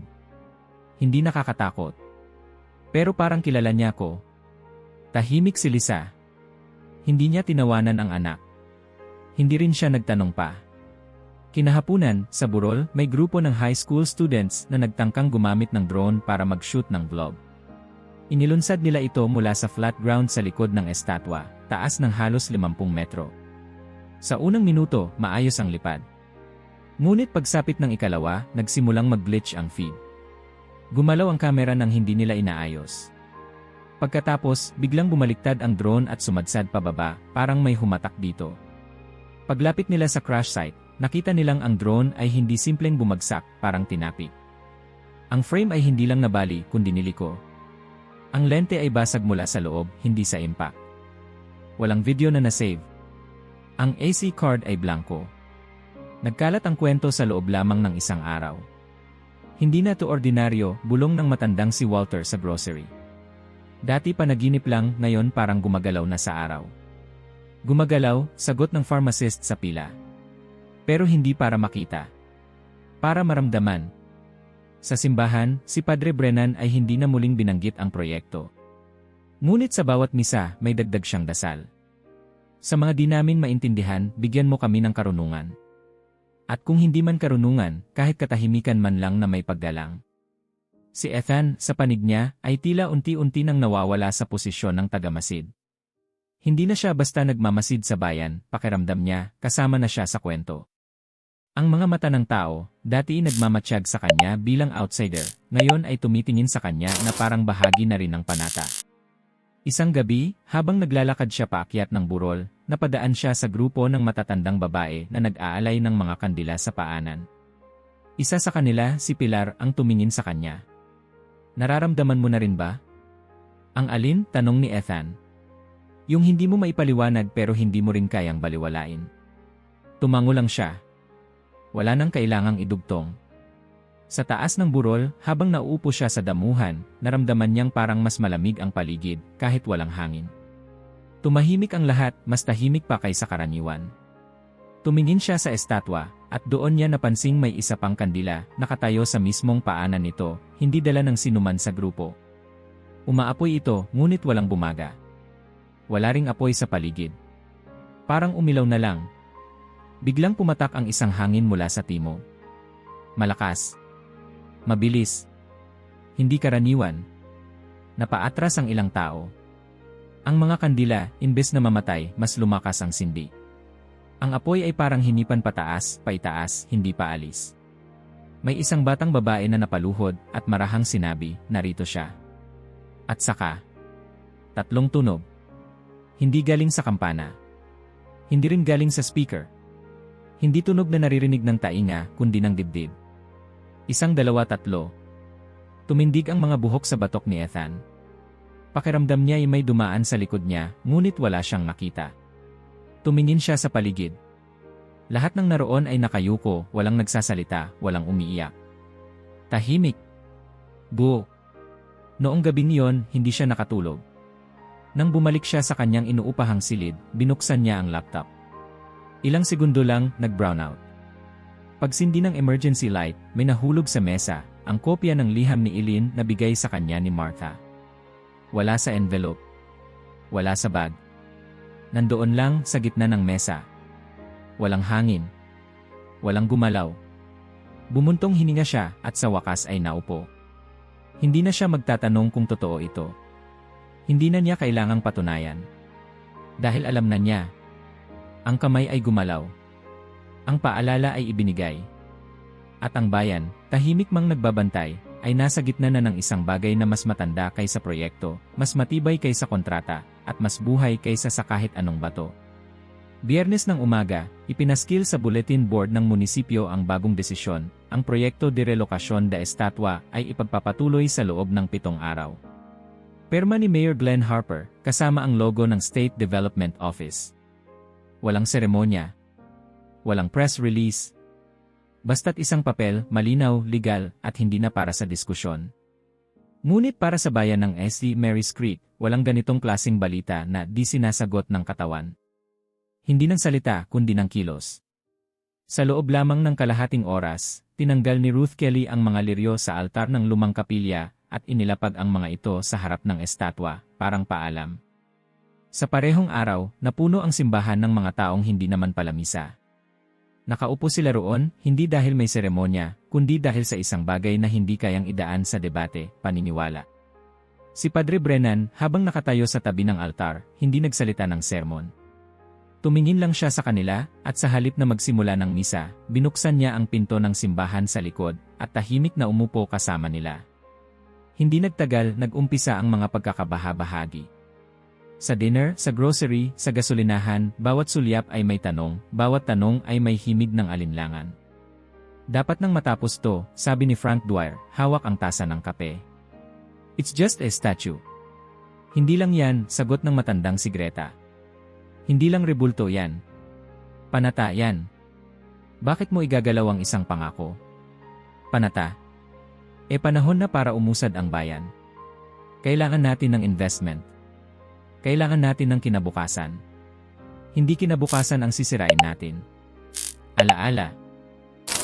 Hindi nakakatakot. Pero parang kilala niya ko. Tahimik si Lisa. Hindi niya tinawanan ang anak. Hindi rin siya nagtanong pa. Kinahapunan, sa burol, may grupo ng high school students na nagtangkang gumamit ng drone para mag-shoot ng vlog. Inilunsad nila ito mula sa flat ground sa likod ng estatwa, taas ng halos 50 metro. Sa unang minuto, maayos ang lipad. Ngunit pagsapit ng ikalawa, nagsimulang mag-glitch ang feed. Gumalaw ang kamera nang hindi nila inaayos. Pagkatapos, biglang bumaliktad ang drone at sumadsad pababa, parang may humatak dito. Paglapit nila sa crash site, nakita nilang ang drone ay hindi simpleng bumagsak, parang tinapik. Ang frame ay hindi lang nabali, kundi niliko. Ang lente ay basag mula sa loob, hindi sa impact. Walang video na nasave. Ang AC card ay blanco. Nagkalat ang kwento sa loob lamang ng isang araw. Hindi na to ordinaryo, bulong ng matandang si Walter sa grocery. Dati panaginip lang, ngayon parang gumagalaw na sa araw. Gumagalaw, sagot ng pharmacist sa pila. Pero hindi para makita. Para maramdaman. Sa simbahan, si Padre Brennan ay hindi na muling binanggit ang proyekto. Ngunit sa bawat misa, may dagdag siyang dasal. Sa mga di namin maintindihan, bigyan mo kami ng karunungan. At kung hindi man karunungan, kahit katahimikan man lang na may paggalang. Si Ethan, sa panig niya, ay tila unti-unti nang nawawala sa posisyon ng tagamasid. Hindi na siya basta nagmamasid sa bayan, pakiramdam niya, kasama na siya sa kwento. Ang mga mata ng tao, dati nagmamatsyag sa kanya bilang outsider, ngayon ay tumitingin sa kanya na parang bahagi na rin ng panata. Isang gabi, habang naglalakad siya paakyat ng burol, napadaan siya sa grupo ng matatandang babae na nag-aalay ng mga kandila sa paanan. Isa sa kanila, si Pilar, ang tumingin sa kanya. "Nararamdaman mo na rin ba?" "Ang alin?" tanong ni Ethan. "Yung hindi mo maipaliwanag pero hindi mo rin kayang baliwalain." Tumango lang siya. Wala nang kailangang idugtong. Sa taas ng burol, habang nauupo siya sa damuhan, naramdaman niyang parang mas malamig ang paligid, kahit walang hangin. Tumahimik ang lahat, mas tahimik pa kaysa karaniwan. Tumingin siya sa estatwa, at doon niya napansing may isa pang kandila, nakatayo sa mismong paanan nito, hindi dala ng sinuman sa grupo. Umaapoy ito, ngunit walang bumaga. Wala ring apoy sa paligid. Parang umilaw na lang. Biglang pumatak ang isang hangin mula sa timog. Malakas. Mabilis. Hindi karaniwan. Napaatras ang ilang tao. Ang mga kandila, imbes na mamatay, mas lumakas ang sindi. Ang apoy ay parang hinipan pataas, paitaas, hindi paalis. May isang batang babae na napaluhod at marahang sinabi, narito siya. At saka, 3 tunog. Hindi galing sa kampana. Hindi rin galing sa speaker. Hindi tunog na naririnig ng tainga, kundi ng dibdib. 1, 2, 3. Tumindig ang mga buhok sa batok ni Ethan. Pakiramdam niya ay may dumaan sa likod niya, ngunit wala siyang nakita. Tumingin siya sa paligid. Lahat ng naroon ay nakayuko, walang nagsasalita, walang umiiyak. Tahimik. Buo. Noong gabing iyon, hindi siya nakatulog. Nang bumalik siya sa kanyang inuupahang silid, binuksan niya ang laptop. Ilang segundo lang, nag-brownout. Pagsindi ng emergency light, may nahulog sa mesa, ang kopya ng liham ni Eileen na bigay sa kanya ni Martha. Wala sa envelope. Wala sa bag. Nandoon lang sa gitna ng mesa. Walang hangin. Walang gumalaw. Bumuntong hininga siya at sa wakas ay naupo. Hindi na siya magtatanong kung totoo ito. Hindi na niya kailangang patunayan. Dahil alam na niya. Ang kamay ay gumalaw. Ang paalala ay ibinigay. At ang bayan, tahimik mang nagbabantay, ay nasa gitna na ng isang bagay na mas matanda kaysa proyekto, mas matibay kaysa kontrata, at mas buhay kaysa sa kahit anong bato. Biyernes ng umaga, ipinaskil sa bulletin board ng munisipyo ang bagong desisyon. Ang proyekto de relokasyon de estatwa ay ipagpapatuloy sa loob ng 7 araw. Perma ni Mayor Glenn Harper, kasama ang logo ng State Development Office. Walang seremonya. Walang press release. Basta't isang papel, malinaw, legal, at hindi na para sa diskusyon. Ngunit para sa bayan ng St. Mary's Creek, walang ganitong klaseng balita na di sinasagot ng katawan. Hindi ng salita kundi ng kilos. Sa loob lamang ng kalahating oras, tinanggal ni Ruth Kelly ang mga liryo sa altar ng lumang kapilya at inilapag ang mga ito sa harap ng estatwa, parang paalam. Sa parehong araw, napuno ang simbahan ng mga taong hindi naman pala misa. Nakaupo sila roon, hindi dahil may seremonya, kundi dahil sa isang bagay na hindi kayang idaan sa debate, paniniwala. Si Padre Brennan, habang nakatayo sa tabi ng altar, hindi nagsalita ng sermon. Tumingin lang siya sa kanila, at sa halip na magsimula ng misa, binuksan niya ang pinto ng simbahan sa likod, at tahimik na umupo kasama nila. Hindi nagtagal, nag-umpisa ang mga pagkakabaha-bahagi. Sa dinner, sa grocery, sa gasolinahan, bawat sulyap ay may tanong, bawat tanong ay may himig ng alinlangan. Dapat nang matapos to, sabi ni Frank Dwyer, hawak ang tasa ng kape. It's just a statue. Hindi lang yan, sagot ng matandang si Greta. Hindi lang rebulto yan. Panata yan. Bakit mo igagalaw ang isang pangako? Panata. Panahon na para umusad ang bayan. Kailangan natin ng investment. Kailangan natin ng kinabukasan. Hindi kinabukasan ang sisirain natin. Alaala.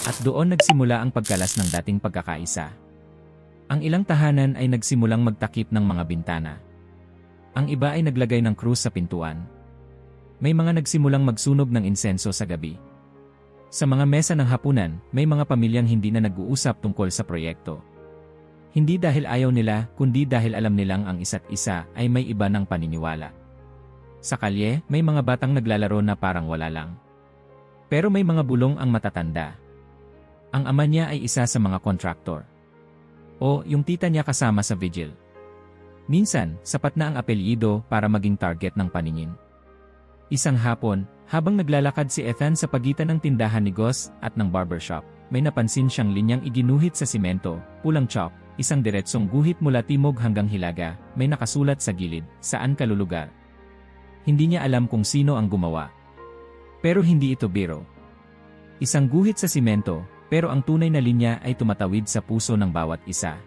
At doon nagsimula ang pagkalas ng dating pagkakaisa. Ang ilang tahanan ay nagsimulang magtakip ng mga bintana. Ang iba ay naglagay ng krus sa pintuan. May mga nagsimulang magsunog ng insenso sa gabi. Sa mga mesa ng hapunan, may mga pamilyang hindi na nag-uusap tungkol sa proyekto. Hindi dahil ayaw nila, kundi dahil alam nilang ang isa't isa ay may iba ng paniniwala. Sa kalye, may mga batang naglalaro na parang wala lang. Pero may mga bulong ang matatanda. Ang ama niya ay isa sa mga kontraktor. O yung tita niya kasama sa vigil. Minsan, sapat na ang apelyido para maging target ng paningin. Isang hapon, habang naglalakad si Ethan sa pagitan ng tindahan ni Gus at ng barbershop, may napansin siyang linyang iginuhit sa simento, pulang chalk, isang diretsong guhit mula timog hanggang hilaga, may nakasulat sa gilid, saan ka lulugar. Hindi niya alam kung sino ang gumawa. Pero hindi ito biro. Isang guhit sa simento, pero ang tunay na linya ay tumatawid sa puso ng bawat isa.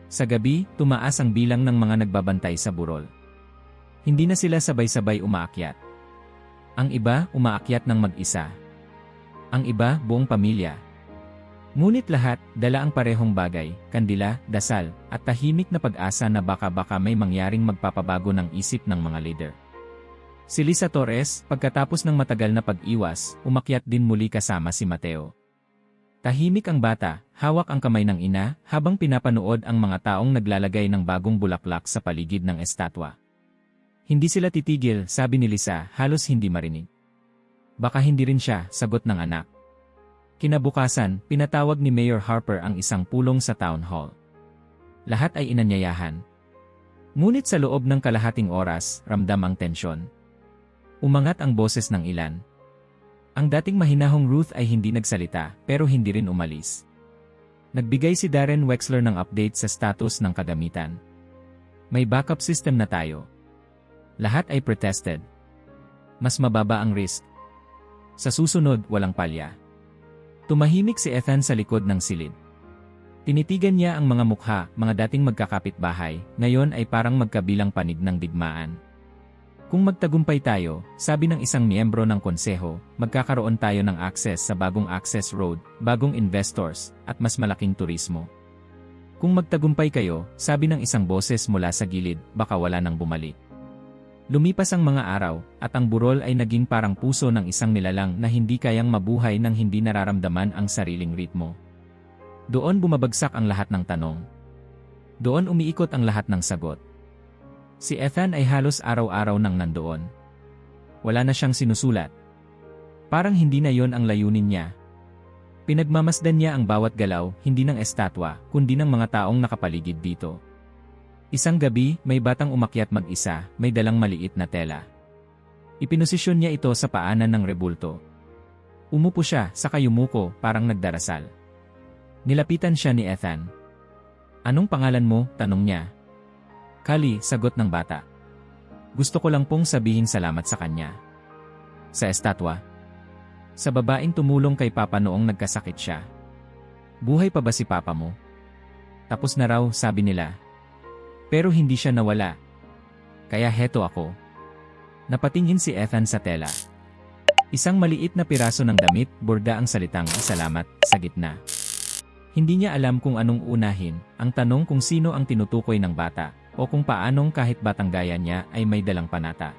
Sa gabi, tumaas ang bilang ng mga nagbabantay sa burol. Hindi na sila sabay-sabay umaakyat. Ang iba, umaakyat ng mag-isa. Ang iba, buong pamilya. Ngunit lahat, dala ang parehong bagay, kandila, dasal, at tahimik na pag-asa na baka may mangyaring magpapabago ng isip ng mga leader. Si Lisa Torres, pagkatapos ng matagal na pag-iwas, umakyat din muli kasama si Mateo. Tahimik ang bata, hawak ang kamay ng ina, habang pinapanood ang mga taong naglalagay ng bagong bulaklak sa paligid ng estatwa. Hindi sila titigil, sabi ni Lisa, halos hindi marinig. Baka hindi rin siya, sagot ng anak. Kinabukasan, pinatawag ni Mayor Harper ang isang pulong sa town hall. Lahat ay inanyayahan. Ngunit sa loob ng kalahating oras, ramdam ang tensyon. Umangat ang boses ng ilan. Ang dating mahinahong Ruth ay hindi nagsalita, pero hindi rin umalis. Nagbigay si Darren Wexler ng update sa status ng kagamitan. May backup system na tayo. Lahat ay protested. Mas mababa ang risk. Sa susunod, walang palya. Tumahimik si Ethan sa likod ng silid. Tinitigan niya ang mga mukha, mga dating magkakapitbahay, ngayon ay parang magkabilang panig ng digmaan. Kung magtagumpay tayo, sabi ng isang miyembro ng konseho, magkakaroon tayo ng access sa bagong access road, bagong investors, at mas malaking turismo. Kung magtagumpay kayo, sabi ng isang boses mula sa gilid, baka wala nang bumalik. Lumipas ang mga araw, at ang burol ay naging parang puso ng isang nilalang na hindi kayang mabuhay nang hindi nararamdaman ang sariling ritmo. Doon bumabagsak ang lahat ng tanong. Doon umiikot ang lahat ng sagot. Si Ethan ay halos araw-araw nang nandoon. Wala na siyang sinusulat. Parang hindi na yon ang layunin niya. Pinagmamasdan niya ang bawat galaw, hindi ng estatwa, kundi ng mga taong nakapaligid dito. Isang gabi, may batang umakyat mag-isa, may dalang maliit na tela. Ipinosisyon niya ito sa paanan ng rebulto. Umupo siya, saka yumuko, parang nagdarasal. Nilapitan siya ni Ethan. "Anong pangalan mo?" tanong niya. "Kali," sagot ng bata. "Gusto ko lang pong sabihin salamat sa kanya." "Sa estatwa?" "Sa babaeng tumulong kay Papa noong nagkasakit siya." "Buhay pa ba si Papa mo?" "Tapos na raw," sabi nila. "Pero hindi siya nawala. Kaya heto ako." Napatingin si Ethan sa tela. Isang maliit na piraso ng damit, borda ang salitang "salamat" sa gitna. Hindi niya alam kung anong unahin, ang tanong kung sino ang tinutukoy ng bata, o kung paanong kahit batang gaya niya ay may dalang panata.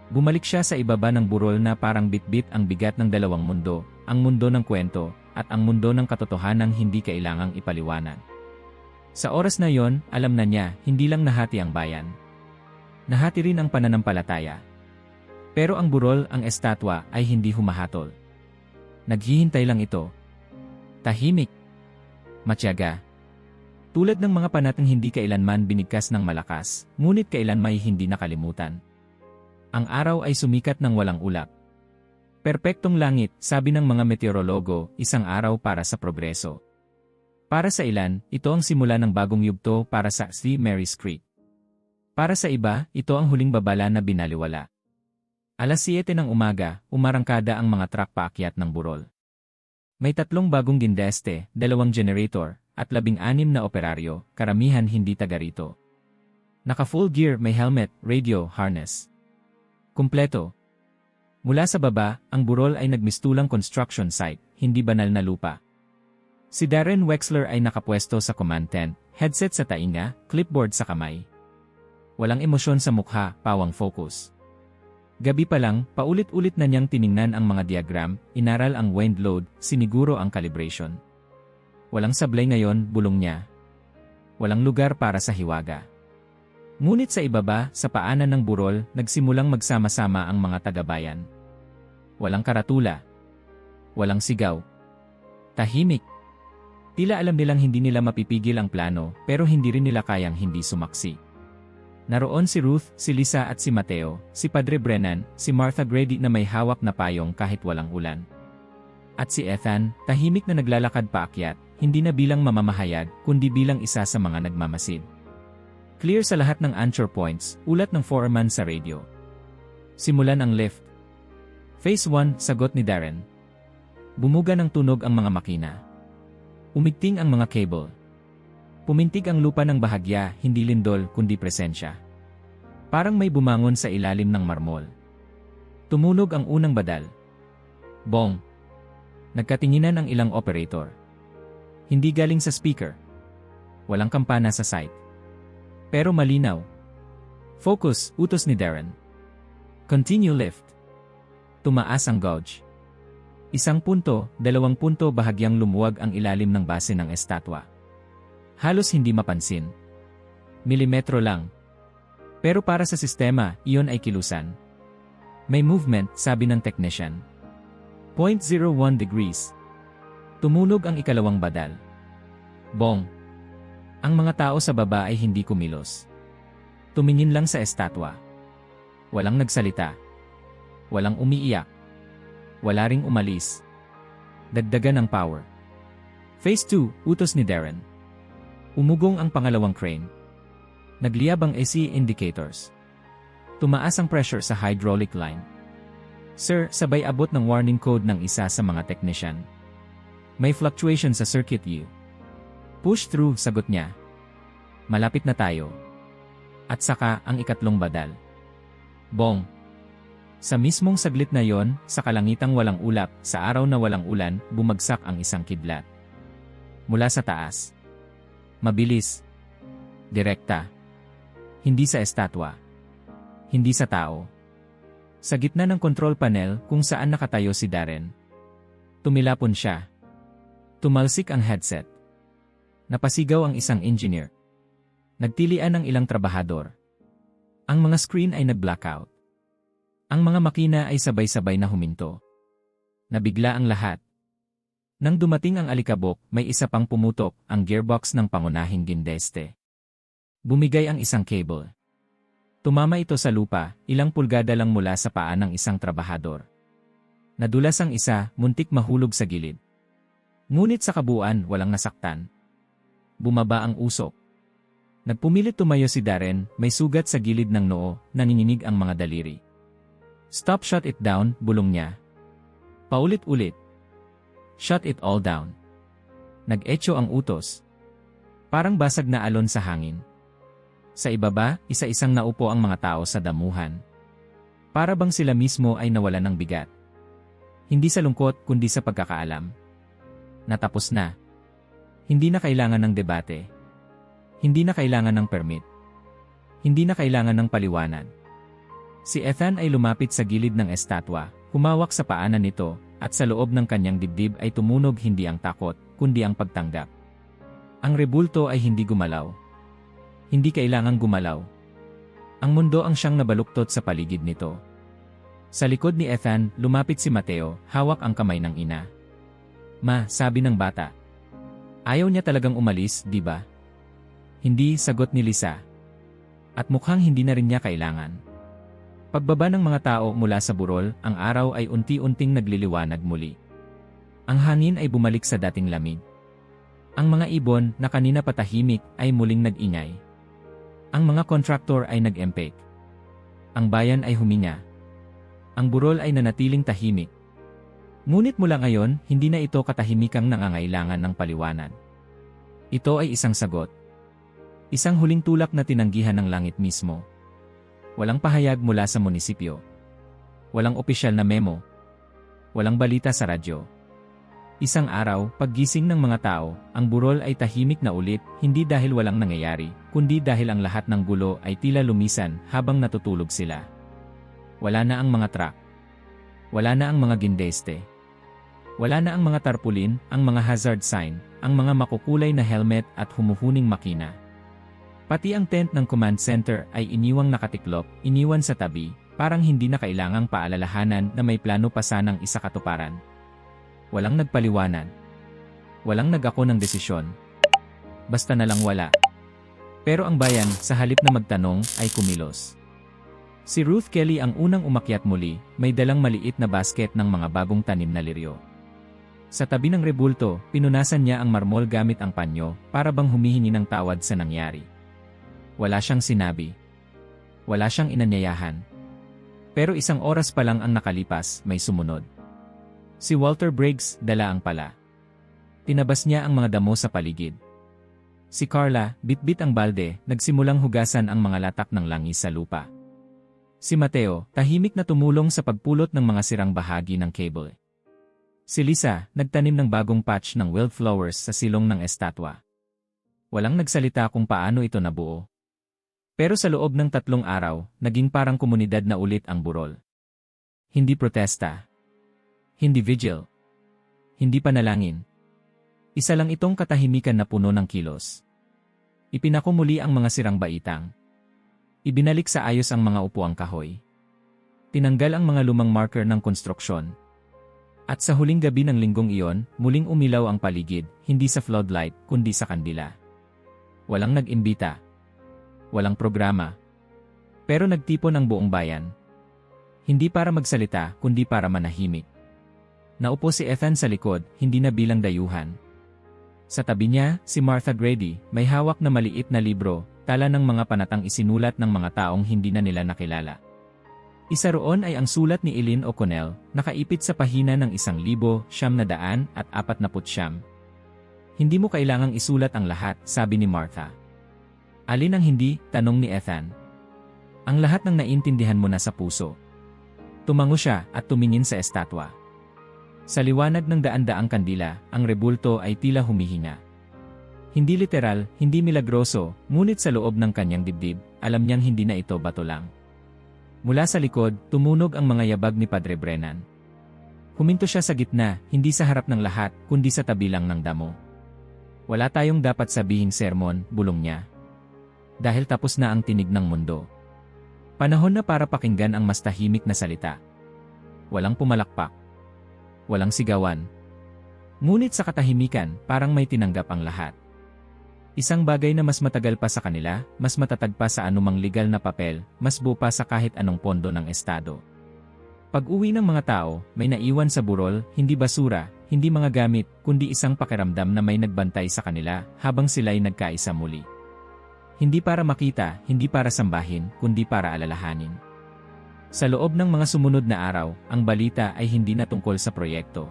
Bumalik siya sa ibaba ng burol na parang bitbit ang bigat ng dalawang mundo, ang mundo ng kwento, at ang mundo ng katotohanang hindi kailangang ipaliwanag. Sa oras na yon, alam na niya, hindi lang nahati ang bayan. Nahati rin ang pananampalataya. Pero ang burol, ang estatwa, ay hindi humahatol. Naghihintay lang ito. Tahimik. Matyaga. Tulad ng mga panatang hindi kailanman binigkas ng malakas, ngunit kailan may hindi nakalimutan. Ang araw ay sumikat ng walang ulap. Perpektong langit, sabi ng mga meteorologo, isang araw para sa progreso. Para sa ilan, ito ang simula ng bagong yugto para sa St. Mary's Creek. Para sa iba, ito ang huling babala na binaliwala. Alas 7 ng umaga, umarangkada ang mga truck paakyat ng burol. May 3 bagong gindeste, 2 generator, at 16 na operaryo, karamihan hindi taga rito. Naka-full gear, may helmet, radio, harness. Kumpleto. Mula sa baba, ang burol ay nagmistulang construction site, hindi banal na lupa. Si Darren Wexler ay nakapwesto sa command tent, headset sa tainga, clipboard sa kamay. Walang emosyon sa mukha, pawang focus. Gabi pa lang, paulit-ulit na niyang tiningnan ang mga diagram, inaral ang wind load, siniguro ang calibration. Walang sablay ngayon, bulong niya. Walang lugar para sa hiwaga. Ngunit sa ibaba, sa paanan ng burol, nagsimulang magsama-sama ang mga tagabayan. Walang karatula. Walang sigaw. Tahimik. Tila alam nilang hindi nila mapipigil ang plano, pero hindi rin nila kayang hindi sumaksi. Naroon si Ruth, si Lisa at si Mateo, si Padre Brennan, si Martha Grady na may hawak na payong kahit walang ulan. At si Ethan, tahimik na naglalakad paakyat, hindi na bilang mamamahayag, kundi bilang isa sa mga nagmamasid. Clear sa lahat ng anchor points, ulat ng foreman sa radio. Simulan ang lift. Phase 1, sagot ni Darren. Bumuga ng tunog ang mga makina. Umigting ang mga cable. Pumintig ang lupa ng bahagya, hindi lindol kundi presensya. Parang may bumangon sa ilalim ng marmol. Tumunog ang unang badal. Bong. Nagkatinginan ang ilang operator. Hindi galing sa speaker. Walang kampana sa site. Pero malinaw. Focus, utos ni Darren. Continue lift. Tumaas ang gauge. 1 punto, 2 punto bahagyang lumuwag ang ilalim ng base ng estatwa. Halos hindi mapansin. Milimetro lang. Pero para sa sistema, iyon ay kilusan. May movement, sabi ng technician. 0.01 degrees. Tumunog ang ikalawang badal. Bong. Ang mga tao sa baba ay hindi kumilos. Tumingin lang sa estatwa. Walang nagsalita. Walang umiiyak. Wala ring umalis. Dagdagan ang power. Phase 2, utos ni Darren. Umugong ang pangalawang crane. Nagliyab ang AC indicators. Tumaas ang pressure sa hydraulic line. Sir, sabay abot ng warning code ng isa sa mga technician. May fluctuation sa circuit U. Push through, sagot niya. Malapit na tayo. At saka, ang ikatlong badal. Bong. Sa mismong saglit na yon, sa kalangitang walang ulap, sa araw na walang ulan, bumagsak ang isang kidlat. Mula sa taas. Mabilis. Direkta. Hindi sa estatwa. Hindi sa tao. Sa gitna ng control panel kung saan nakatayo si Darren. Tumilapon siya. Tumalsik ang headset. Napasigaw ang isang engineer. Nagtilian ang ilang trabahador. Ang mga screen ay nag-blackout. Ang mga makina ay sabay-sabay na huminto. Nabigla ang lahat. Nang dumating ang alikabok, may isa pang pumutok, ang gearbox ng pangunahing gindeste. Bumigay ang isang cable. Tumama ito sa lupa, ilang pulgada lang mula sa paa ng isang trabahador. Nadulas ang isa, muntik mahulog sa gilid. Ngunit sa kabuuan, walang nasaktan. Bumaba ang usok. Nagpumilit tumayo si Darren, may sugat sa gilid ng noo, nanginginig ang mga daliri. Stop, shut it down, bulong niya. Paulit-ulit. Shut it all down. Nag-etyo ang utos. Parang basag na alon sa hangin. Sa ibaba, isa-isang naupo ang mga tao sa damuhan. Para bang sila mismo ay nawalan ng bigat. Hindi sa lungkot, kundi sa pagkakaalam. Natapos na. Hindi na kailangan ng debate. Hindi na kailangan ng permit. Hindi na kailangan ng paliwanag. Si Ethan ay lumapit sa gilid ng estatwa, humawak sa paanan nito, at sa loob ng kanyang dibdib ay tumunog hindi ang takot, kundi ang pagtanggap. Ang rebulto ay hindi gumalaw. Hindi kailangang gumalaw. Ang mundo ang siyang nabaluktot sa paligid nito. Sa likod ni Ethan, lumapit si Mateo, hawak ang kamay ng ina. Ma, sabi ng bata. Ayaw niya talagang umalis, di ba? Hindi, sagot ni Lisa. At mukhang hindi na rin niya kailangan. Pagbaba ng mga tao mula sa burol, ang araw ay unti-unting nagliliwanag muli. Ang hangin ay bumalik sa dating lamig. Ang mga ibon na kanina patahimik ay muling nag-ingay. Ang mga kontraktor ay nag-empake. Ang bayan ay huminga. Ang burol ay nanatiling tahimik. Ngunit mula ngayon, hindi na ito katahimikang nangangailangan ng paliwanag. Ito ay isang sagot. Isang huling tulak na tinanggihan ng langit mismo. Walang pahayag mula sa munisipyo. Walang opisyal na memo. Walang balita sa radyo. Isang araw, paggising ng mga tao, ang burol ay tahimik na ulit, hindi dahil walang nangyayari, kundi dahil ang lahat ng gulo ay tila lumisan habang natutulog sila. Wala na ang mga truck. Wala na ang mga gindeste. Wala na ang mga tarpulin, ang mga hazard sign, ang mga makukulay na helmet at humuhuning makina. Pati ang tent ng command center ay iniwang nakatiklop, iniwan sa tabi, parang hindi na kailangang paalalahanan na may plano pa sanang isakatuparan. Walang nagpaliwanag. Walang nag-ako ng desisyon. Basta na lang wala. Pero ang bayan, sa halip na magtanong, ay kumilos. Si Ruth Kelly ang unang umakyat muli, may dalang maliit na basket ng mga bagong tanim na liryo. Sa tabi ng rebulto, pinunasan niya ang marmol gamit ang panyo, para bang humihingi ng tawad sa nangyari. Wala siyang sinabi. Wala siyang inanyayahan. Pero isang oras pa lang ang nakalipas, may sumunod. Si Walter Briggs, dala ang pala. Tinabas niya ang mga damo sa paligid. Si Carla, bitbit ang balde, nagsimulang hugasan ang mga latak ng langis sa lupa. Si Mateo, tahimik na tumulong sa pagpulot ng mga sirang bahagi ng cable. Si Lisa, nagtanim ng bagong patch ng wildflowers sa silong ng estatwa. Walang nagsalita kung paano ito nabuo. Pero sa loob ng 3 araw, naging parang komunidad na ulit ang burol. Hindi protesta. Hindi vigil. Hindi panalangin. Isa lang itong katahimikan na puno ng kilos. Ipinako muli ang mga sirang baitang. Ibinalik sa ayos ang mga upuang kahoy. Tinanggal ang mga lumang marker ng konstruksyon. At sa huling gabi ng linggong iyon, muling umilaw ang paligid, hindi sa floodlight, kundi sa kandila. Walang nag-imbita. Walang programa. Pero nagtipon ang buong bayan. Hindi para magsalita, kundi para manahimik. Naupo si Ethan sa likod, hindi na bilang dayuhan. Sa tabi niya, si Martha Grady, may hawak na maliit na libro, tala ng mga panatang isinulat ng mga taong hindi na nila nakilala. Isa roon ay ang sulat ni Eileen O'Connell, nakaipit sa pahina ng 1,949. Hindi mo kailangang isulat ang lahat, sabi ni Martha. Alin ang hindi? Tanong ni Ethan. Ang lahat ng naintindihan mo na sa puso. Tumango siya at tumingin sa estatwa. Sa liwanag ng daan-daang kandila, ang rebulto ay tila humihinga. Hindi literal, hindi milagroso, ngunit sa loob ng kanyang dibdib, alam niyang hindi na ito bato lang. Mula sa likod, tumunog ang mga yabag ni Padre Brennan. Huminto siya sa gitna, hindi sa harap ng lahat, kundi sa tabi lang ng damo. Wala tayong dapat sabihing sermon, bulong niya. Dahil tapos na ang tinig ng mundo. Panahon na para pakinggan ang mas tahimik na salita. Walang pumalakpak. Walang sigawan. Ngunit sa katahimikan, parang may tinanggap ang lahat. Isang bagay na mas matagal pa sa kanila, mas matatag pa sa anumang legal na papel, mas buo pa sa kahit anong pondo ng estado. Pag-uwi ng mga tao, may naiwan sa burol, hindi basura, hindi mga gamit, kundi isang pakiramdam na may nagbantay sa kanila habang sila'y nagkaisa muli. Hindi para makita, hindi para sambahin, kundi para alalahanin. Sa loob ng mga sumunod na araw, ang balita ay hindi na tungkol sa proyekto.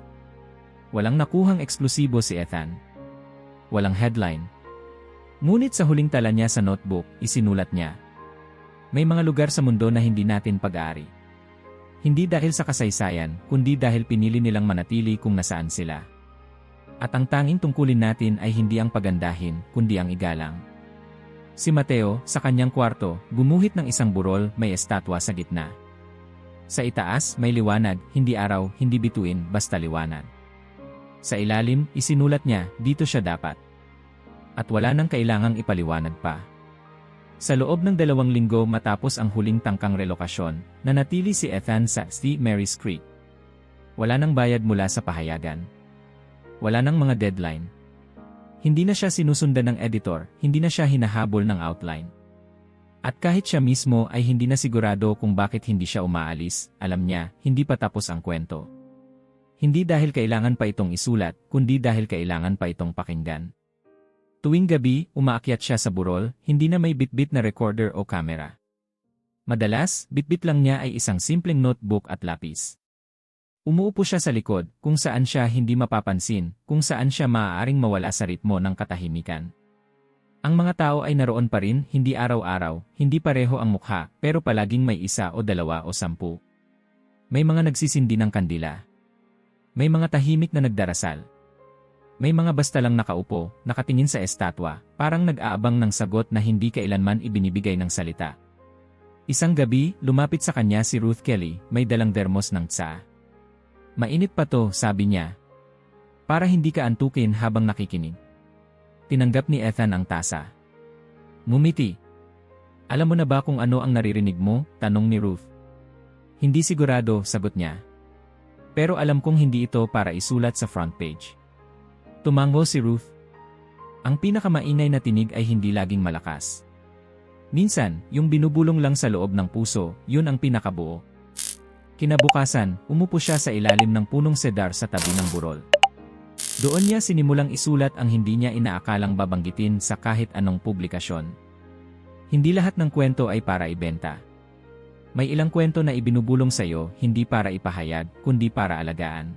Walang nakuhang eksklusibo si Ethan. Walang headline. Ngunit sa huling tala niya sa notebook, isinulat niya. May mga lugar sa mundo na hindi natin pag-aari. Hindi dahil sa kasaysayan, kundi dahil pinili nilang manatili kung nasaan sila. At ang tanging tungkulin natin ay hindi ang pagandahin, kundi ang igalang. Si Mateo, sa kanyang kwarto, gumuhit ng isang burol, may estatwa sa gitna. Sa itaas, may liwanag, hindi araw, hindi bituin, basta liwanag. Sa ilalim, isinulat niya, dito siya dapat. At wala nang kailangang ipaliwanag pa. Sa loob ng 2 linggo matapos ang huling tangkang relokasyon, nanatili si Ethan sa St. Mary's Creek. Wala nang bayad mula sa pahayagan. Wala nang mga deadline. Hindi na siya sinusundan ng editor, hindi na siya hinahabol ng outline. At kahit siya mismo ay hindi na sigurado kung bakit hindi siya umaalis, alam niya, hindi pa tapos ang kwento. Hindi dahil kailangan pa itong isulat, kundi dahil kailangan pa itong pakinggan. Tuwing gabi, umaakyat siya sa burol, hindi na may bitbit na recorder o camera. Madalas, bitbit lang niya ay isang simpleng notebook at lapis. Umuupo siya sa likod, kung saan siya hindi mapapansin, kung saan siya maaaring mawala sa ritmo ng katahimikan. Ang mga tao ay naroon pa rin, hindi araw-araw, hindi pareho ang mukha, pero palaging may 1 o 2 o 10. May mga nagsisindi ng kandila. May mga tahimik na nagdarasal. May mga basta lang nakaupo, nakatingin sa estatwa, parang nag-aabang ng sagot na hindi kailanman ibinibigay ng salita. Isang gabi, lumapit sa kanya si Ruth Kelly, may dalang dermos ng tsaa. Mainit pa to, sabi niya. Para hindi ka antukin habang nakikinig. Tinanggap ni Ethan ang tasa. Ngumiti. Alam mo na ba kung ano ang naririnig mo? Tanong ni Ruth. Hindi sigurado, sagot niya. Pero alam kong hindi ito para isulat sa front page. Tumango si Ruth. Ang pinakamainay na tinig ay hindi laging malakas. Minsan, yung binubulong lang sa loob ng puso, yun ang pinakabuo. Kinabukasan, umupo siya sa ilalim ng punong cedar sa tabi ng burol. Doon niya sinimulang isulat ang hindi niya inaakalang babanggitin sa kahit anong publikasyon. Hindi lahat ng kwento ay para ibenta. May ilang kwento na ibinubulong sa iyo, hindi para ipahayag, kundi para alagaan.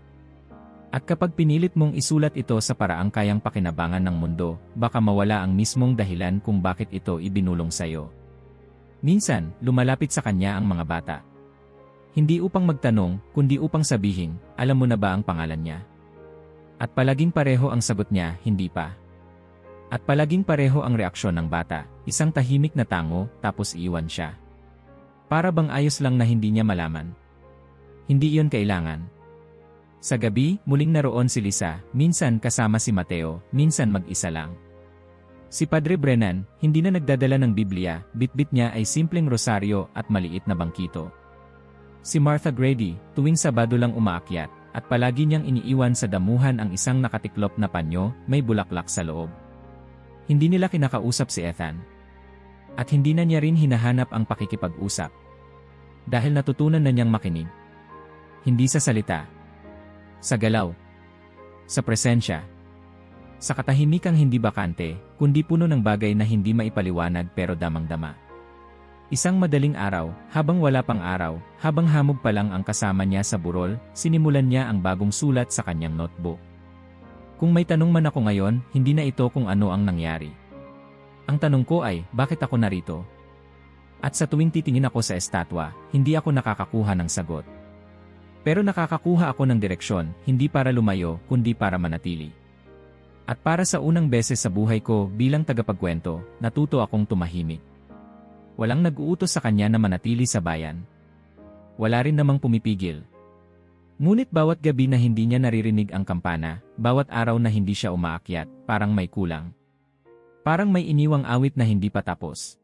At kapag pinilit mong isulat ito sa paraang kayang pakinabangan ng mundo, baka mawala ang mismong dahilan kung bakit ito ibinulong sa iyo. Minsan, lumalapit sa kanya ang mga bata. Hindi upang magtanong, kundi upang sabihin, alam mo na ba ang pangalan niya? At palaging pareho ang sagot niya, hindi pa. At palaging pareho ang reaksyon ng bata, isang tahimik na tango, tapos iiwan siya. Para bang ayos lang na hindi niya malaman. Hindi iyon kailangan. Sa gabi, muling naroon si Lisa, minsan kasama si Mateo, minsan mag-isa lang. Si Padre Brennan, hindi na nagdadala ng Biblia, bitbit niya ay simpleng rosaryo at maliit na bangkito. Si Martha Grady, tuwing Sabado lang umaakyat, at palagi niyang iniiwan sa damuhan ang isang nakatiklop na panyo, may bulaklak sa loob. Hindi nila kinakausap si Ethan. At hindi na niya rin hinahanap ang pakikipag-usap. Dahil natutunan na niyang makinig. Hindi sa salita. Sa galaw. Sa presensya. Sa katahimikang hindi bakante, kundi puno ng bagay na hindi maipaliwanag pero damang-dama. Isang madaling araw, habang wala pang araw, habang hamog pa lang ang kasama niya sa burol, sinimulan niya ang bagong sulat sa kanyang notebook. Kung may tanong man ako ngayon, hindi na ito kung ano ang nangyari. Ang tanong ko ay, bakit ako narito? At sa tuwing titingin ako sa estatwa, hindi ako nakakakuha ng sagot. Pero nakakakuha ako ng direksyon, hindi para lumayo, kundi para manatili. At para sa unang beses sa buhay ko bilang tagapagkwento, natuto akong tumahimik. Walang nag-uutos sa kanya na manatili sa bayan. Wala rin namang pumipigil. Ngunit bawat gabi na hindi niya naririnig ang kampana, bawat araw na hindi siya umaakyat, parang may kulang. Parang may iniwang awit na hindi pa tapos.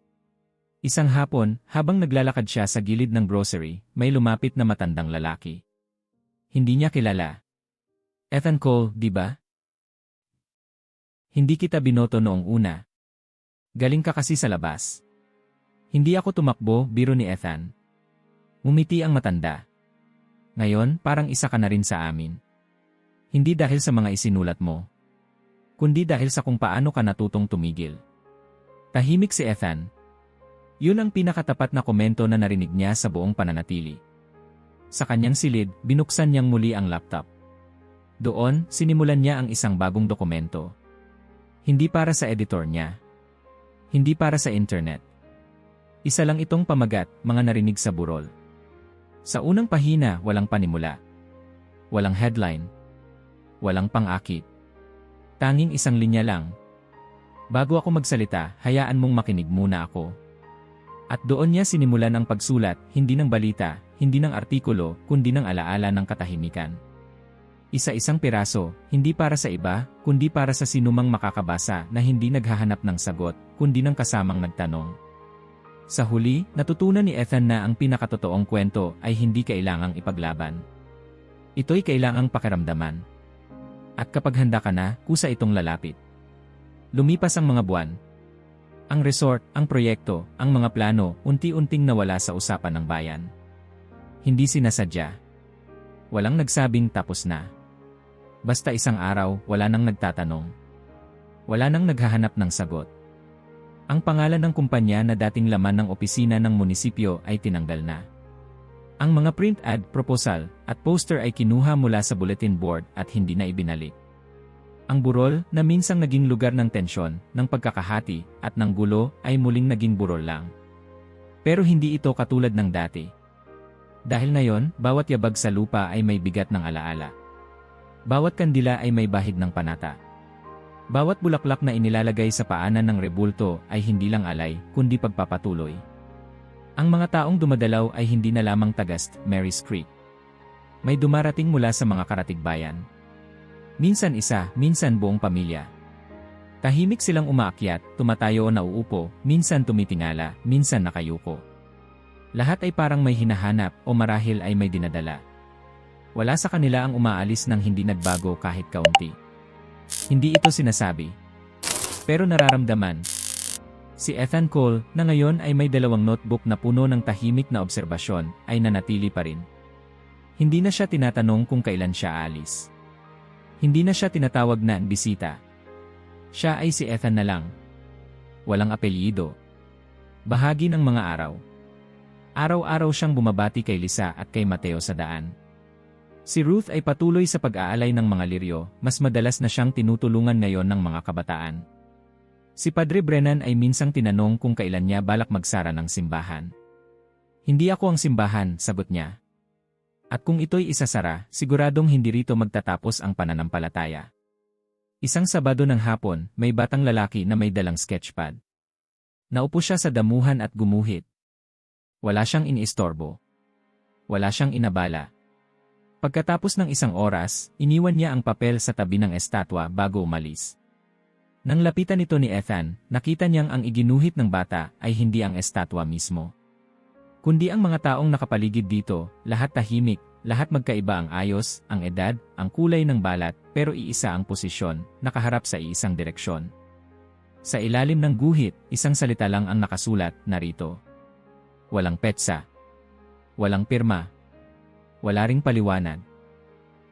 Isang hapon, habang naglalakad siya sa gilid ng grocery, may lumapit na matandang lalaki. Hindi niya kilala. Ethan Cole, di ba? Hindi kita binoto noong una. Galing ka kasi sa labas. Hindi ako tumakbo, biro ni Ethan. Umiti ang matanda. Ngayon, parang isa ka na rin sa amin. Hindi dahil sa mga isinulat mo, kundi dahil sa kung paano ka natutong tumigil. Tahimik si Ethan. Yun ang pinakatapat na komento na narinig niya sa buong pananatili. Sa kanyang silid, binuksan niyang muli ang laptop. Doon, sinimulan niya ang isang bagong dokumento. Hindi para sa editor niya. Hindi para sa internet. Isa lang itong pamagat, mga narinig sa burol. Sa unang pahina, walang panimula. Walang headline. Walang pang-akit. Tanging isang linya lang. Bago ako magsalita, hayaan mong makinig muna ako. At doon niya sinimulan ang pagsulat, hindi ng balita, hindi ng artikulo, kundi ng alaala ng katahimikan. Isa-isang piraso, hindi para sa iba, kundi para sa sinumang makakabasa na hindi naghahanap ng sagot, kundi ng kasamang nagtanong. Sa huli, natutunan ni Ethan na ang pinakatotoong kwento ay hindi kailangang ipaglaban. Ito'y kailangang pakiramdaman. At kapag handa ka na, kusa itong lalapit. Lumipas ang mga buwan. Ang resort, ang proyekto, ang mga plano, unti-unting nawala sa usapan ng bayan. Hindi sinasadya. Walang nagsabing tapos na. Basta isang araw, wala nang nagtatanong. Wala nang naghahanap ng sagot. Ang pangalan ng kumpanya na dating laman ng opisina ng munisipyo ay tinanggal na. Ang mga print ad, proposal, at poster ay kinuha mula sa bulletin board at hindi na ibinalik. Ang burol, na minsang naging lugar ng tensyon, ng pagkakahati, at ng gulo, ay muling naging burol lang. Pero hindi ito katulad ng dati. Dahil ngayon, bawat yabag sa lupa ay may bigat ng alaala. Bawat kandila ay may bahid ng panata. Bawat bulaklak na inilalagay sa paanan ng rebulto ay hindi lang alay, kundi pagpapatuloy. Ang mga taong dumadalaw ay hindi na lamang tagas Mary's Creek. May dumarating mula sa mga karatigbayan. Minsan isa, minsan buong pamilya. Tahimik silang umaakyat, tumatayo o nauupo, minsan tumitingala, minsan nakayuko. Lahat ay parang may hinahanap o marahil ay may dinadala. Wala sa kanila ang umaalis ng hindi nagbago kahit kaunti. Hindi ito sinasabi. Pero nararamdaman. Si Ethan Cole, na ngayon ay may 2 notebook na puno ng tahimik na obserbasyon, ay nanatili pa rin. Hindi na siya tinatanong kung kailan siya aalis. Hindi na siya tinatawag na bisita. Siya ay si Ethan na lang. Walang apelyido. Bahagi ng mga araw. Araw-araw siyang bumabati kay Lisa at kay Mateo sa daan. Si Ruth ay patuloy sa pag-aalay ng mga liryo, mas madalas na siyang tinutulungan ngayon ng mga kabataan. Si Padre Brennan ay minsang tinanong kung kailan niya balak magsara ng simbahan. Hindi ako ang simbahan, sagot niya. At kung ito'y isasara, siguradong hindi rito magtatapos ang pananampalataya. Isang Sabado ng hapon, may batang lalaki na may dalang sketchpad. Naupo siya sa damuhan at gumuhit. Wala siyang iniistorbo. Wala siyang inabala. Pagkatapos ng 1 oras, iniwan niya ang papel sa tabi ng estatwa bago umalis. Nang lapitan ito ni Ethan, nakita niyang ang iginuhit ng bata ay hindi ang estatwa mismo. Kundi ang mga taong nakapaligid dito, lahat tahimik, lahat magkaiba ang ayos, ang edad, ang kulay ng balat, pero iisa ang posisyon, nakaharap sa iisang direksyon. Sa ilalim ng guhit, isang salita lang ang nakasulat, narito. Walang petsa. Walang pirma. Wala ring paliwanag.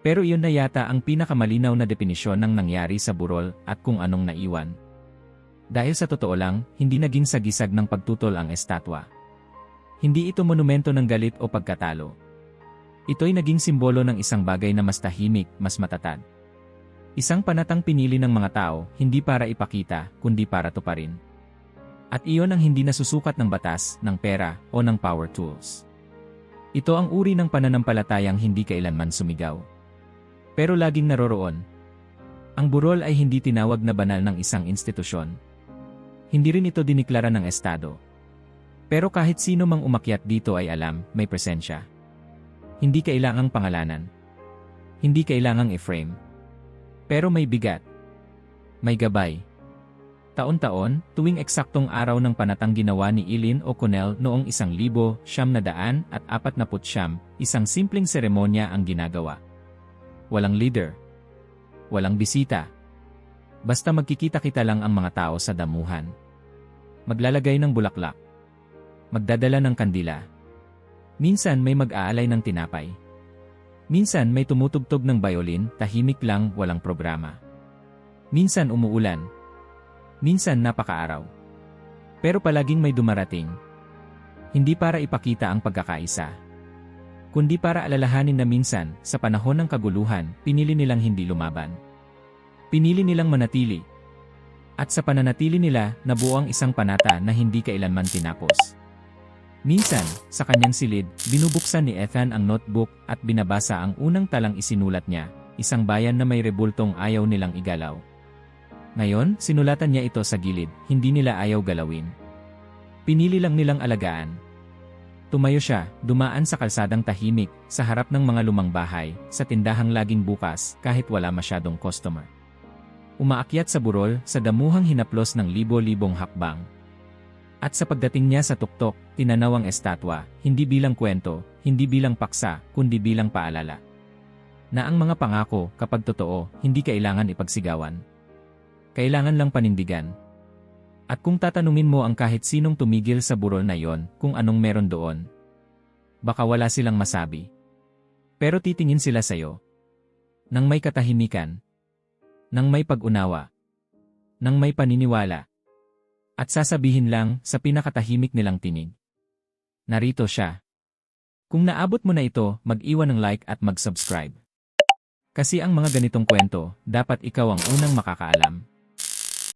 Pero iyon na yata ang pinakamalinaw na definisyon ng nangyari sa burol at kung anong naiwan. Dahil sa totoo lang, hindi naging sagisag ng pagtutol ang estatwa. Hindi ito monumento ng galit o pagkatalo. Ito'y naging simbolo ng isang bagay na mas tahimik, mas matatag. Isang panatang pinili ng mga tao, hindi para ipakita, kundi para tuparin. At iyon ang hindi nasusukat ng batas, ng pera, o ng power tools. Ito ang uri ng pananampalatayang hindi kailanman sumigaw. Pero laging naroroon. Ang burol ay hindi tinawag na banal ng isang institusyon. Hindi rin ito diniklara ng estado. Pero kahit sino mang umakyat dito ay alam, may presensya. Hindi kailangang pangalanan. Hindi kailangang i-frame. Pero may bigat. May gabay. Taon-taon, tuwing eksaktong araw ng panatang ginawa ni Eileen O'Connell noong 1949, isang simpleng seremonya ang ginagawa. Walang leader. Walang bisita. Basta magkikita-kita lang ang mga tao sa damuhan. Maglalagay ng bulaklak. Magdadala ng kandila. Minsan may mag-aalay ng tinapay. Minsan may tumutugtog ng violin, tahimik lang, walang programa. Minsan umuulan. Minsan napakaaraw. Pero palaging may dumarating. Hindi para ipakita ang pagkakaisa, kundi para alalahanin na minsan, sa panahon ng kaguluhan, pinili nilang hindi lumaban. Pinili nilang manatili. At sa pananatili nila, nabuo ang isang panata na hindi kailanman tinapos. Minsan, sa kanyang silid, binubuksan ni Ethan ang notebook at binabasa ang unang talang isinulat niya, isang bayan na may rebultong ayaw nilang igalaw. Ngayon, sinulatan niya ito sa gilid, hindi nila ayaw galawin. Pinili lang nilang alagaan. Tumayo siya, dumaan sa kalsadang tahimik, sa harap ng mga lumang bahay, sa tindahang laging bukas, kahit wala masyadong customer. Umaakyat sa burol, sa damuhang hinaplos ng libo-libong hakbang. At sa pagdating niya sa tuktok, tinanaw ang estatwa, hindi bilang kwento, hindi bilang paksa, kundi bilang paalala. Na ang mga pangako, kapag totoo, hindi kailangan ipagsigawan. Kailangan lang panindigan. At kung tatanungin mo ang kahit sinong tumigil sa burol na yon, kung anong meron doon, baka wala silang masabi. Pero titingin sila sa'yo. Nang may katahimikan. Nang may pag-unawa. Nang may paniniwala. At sasabihin lang sa pinakatahimik nilang tinig. Narito siya. Kung naabot mo na ito, mag-iwan ng like at mag-subscribe. Kasi ang mga ganitong kwento, dapat ikaw ang unang makakaalam.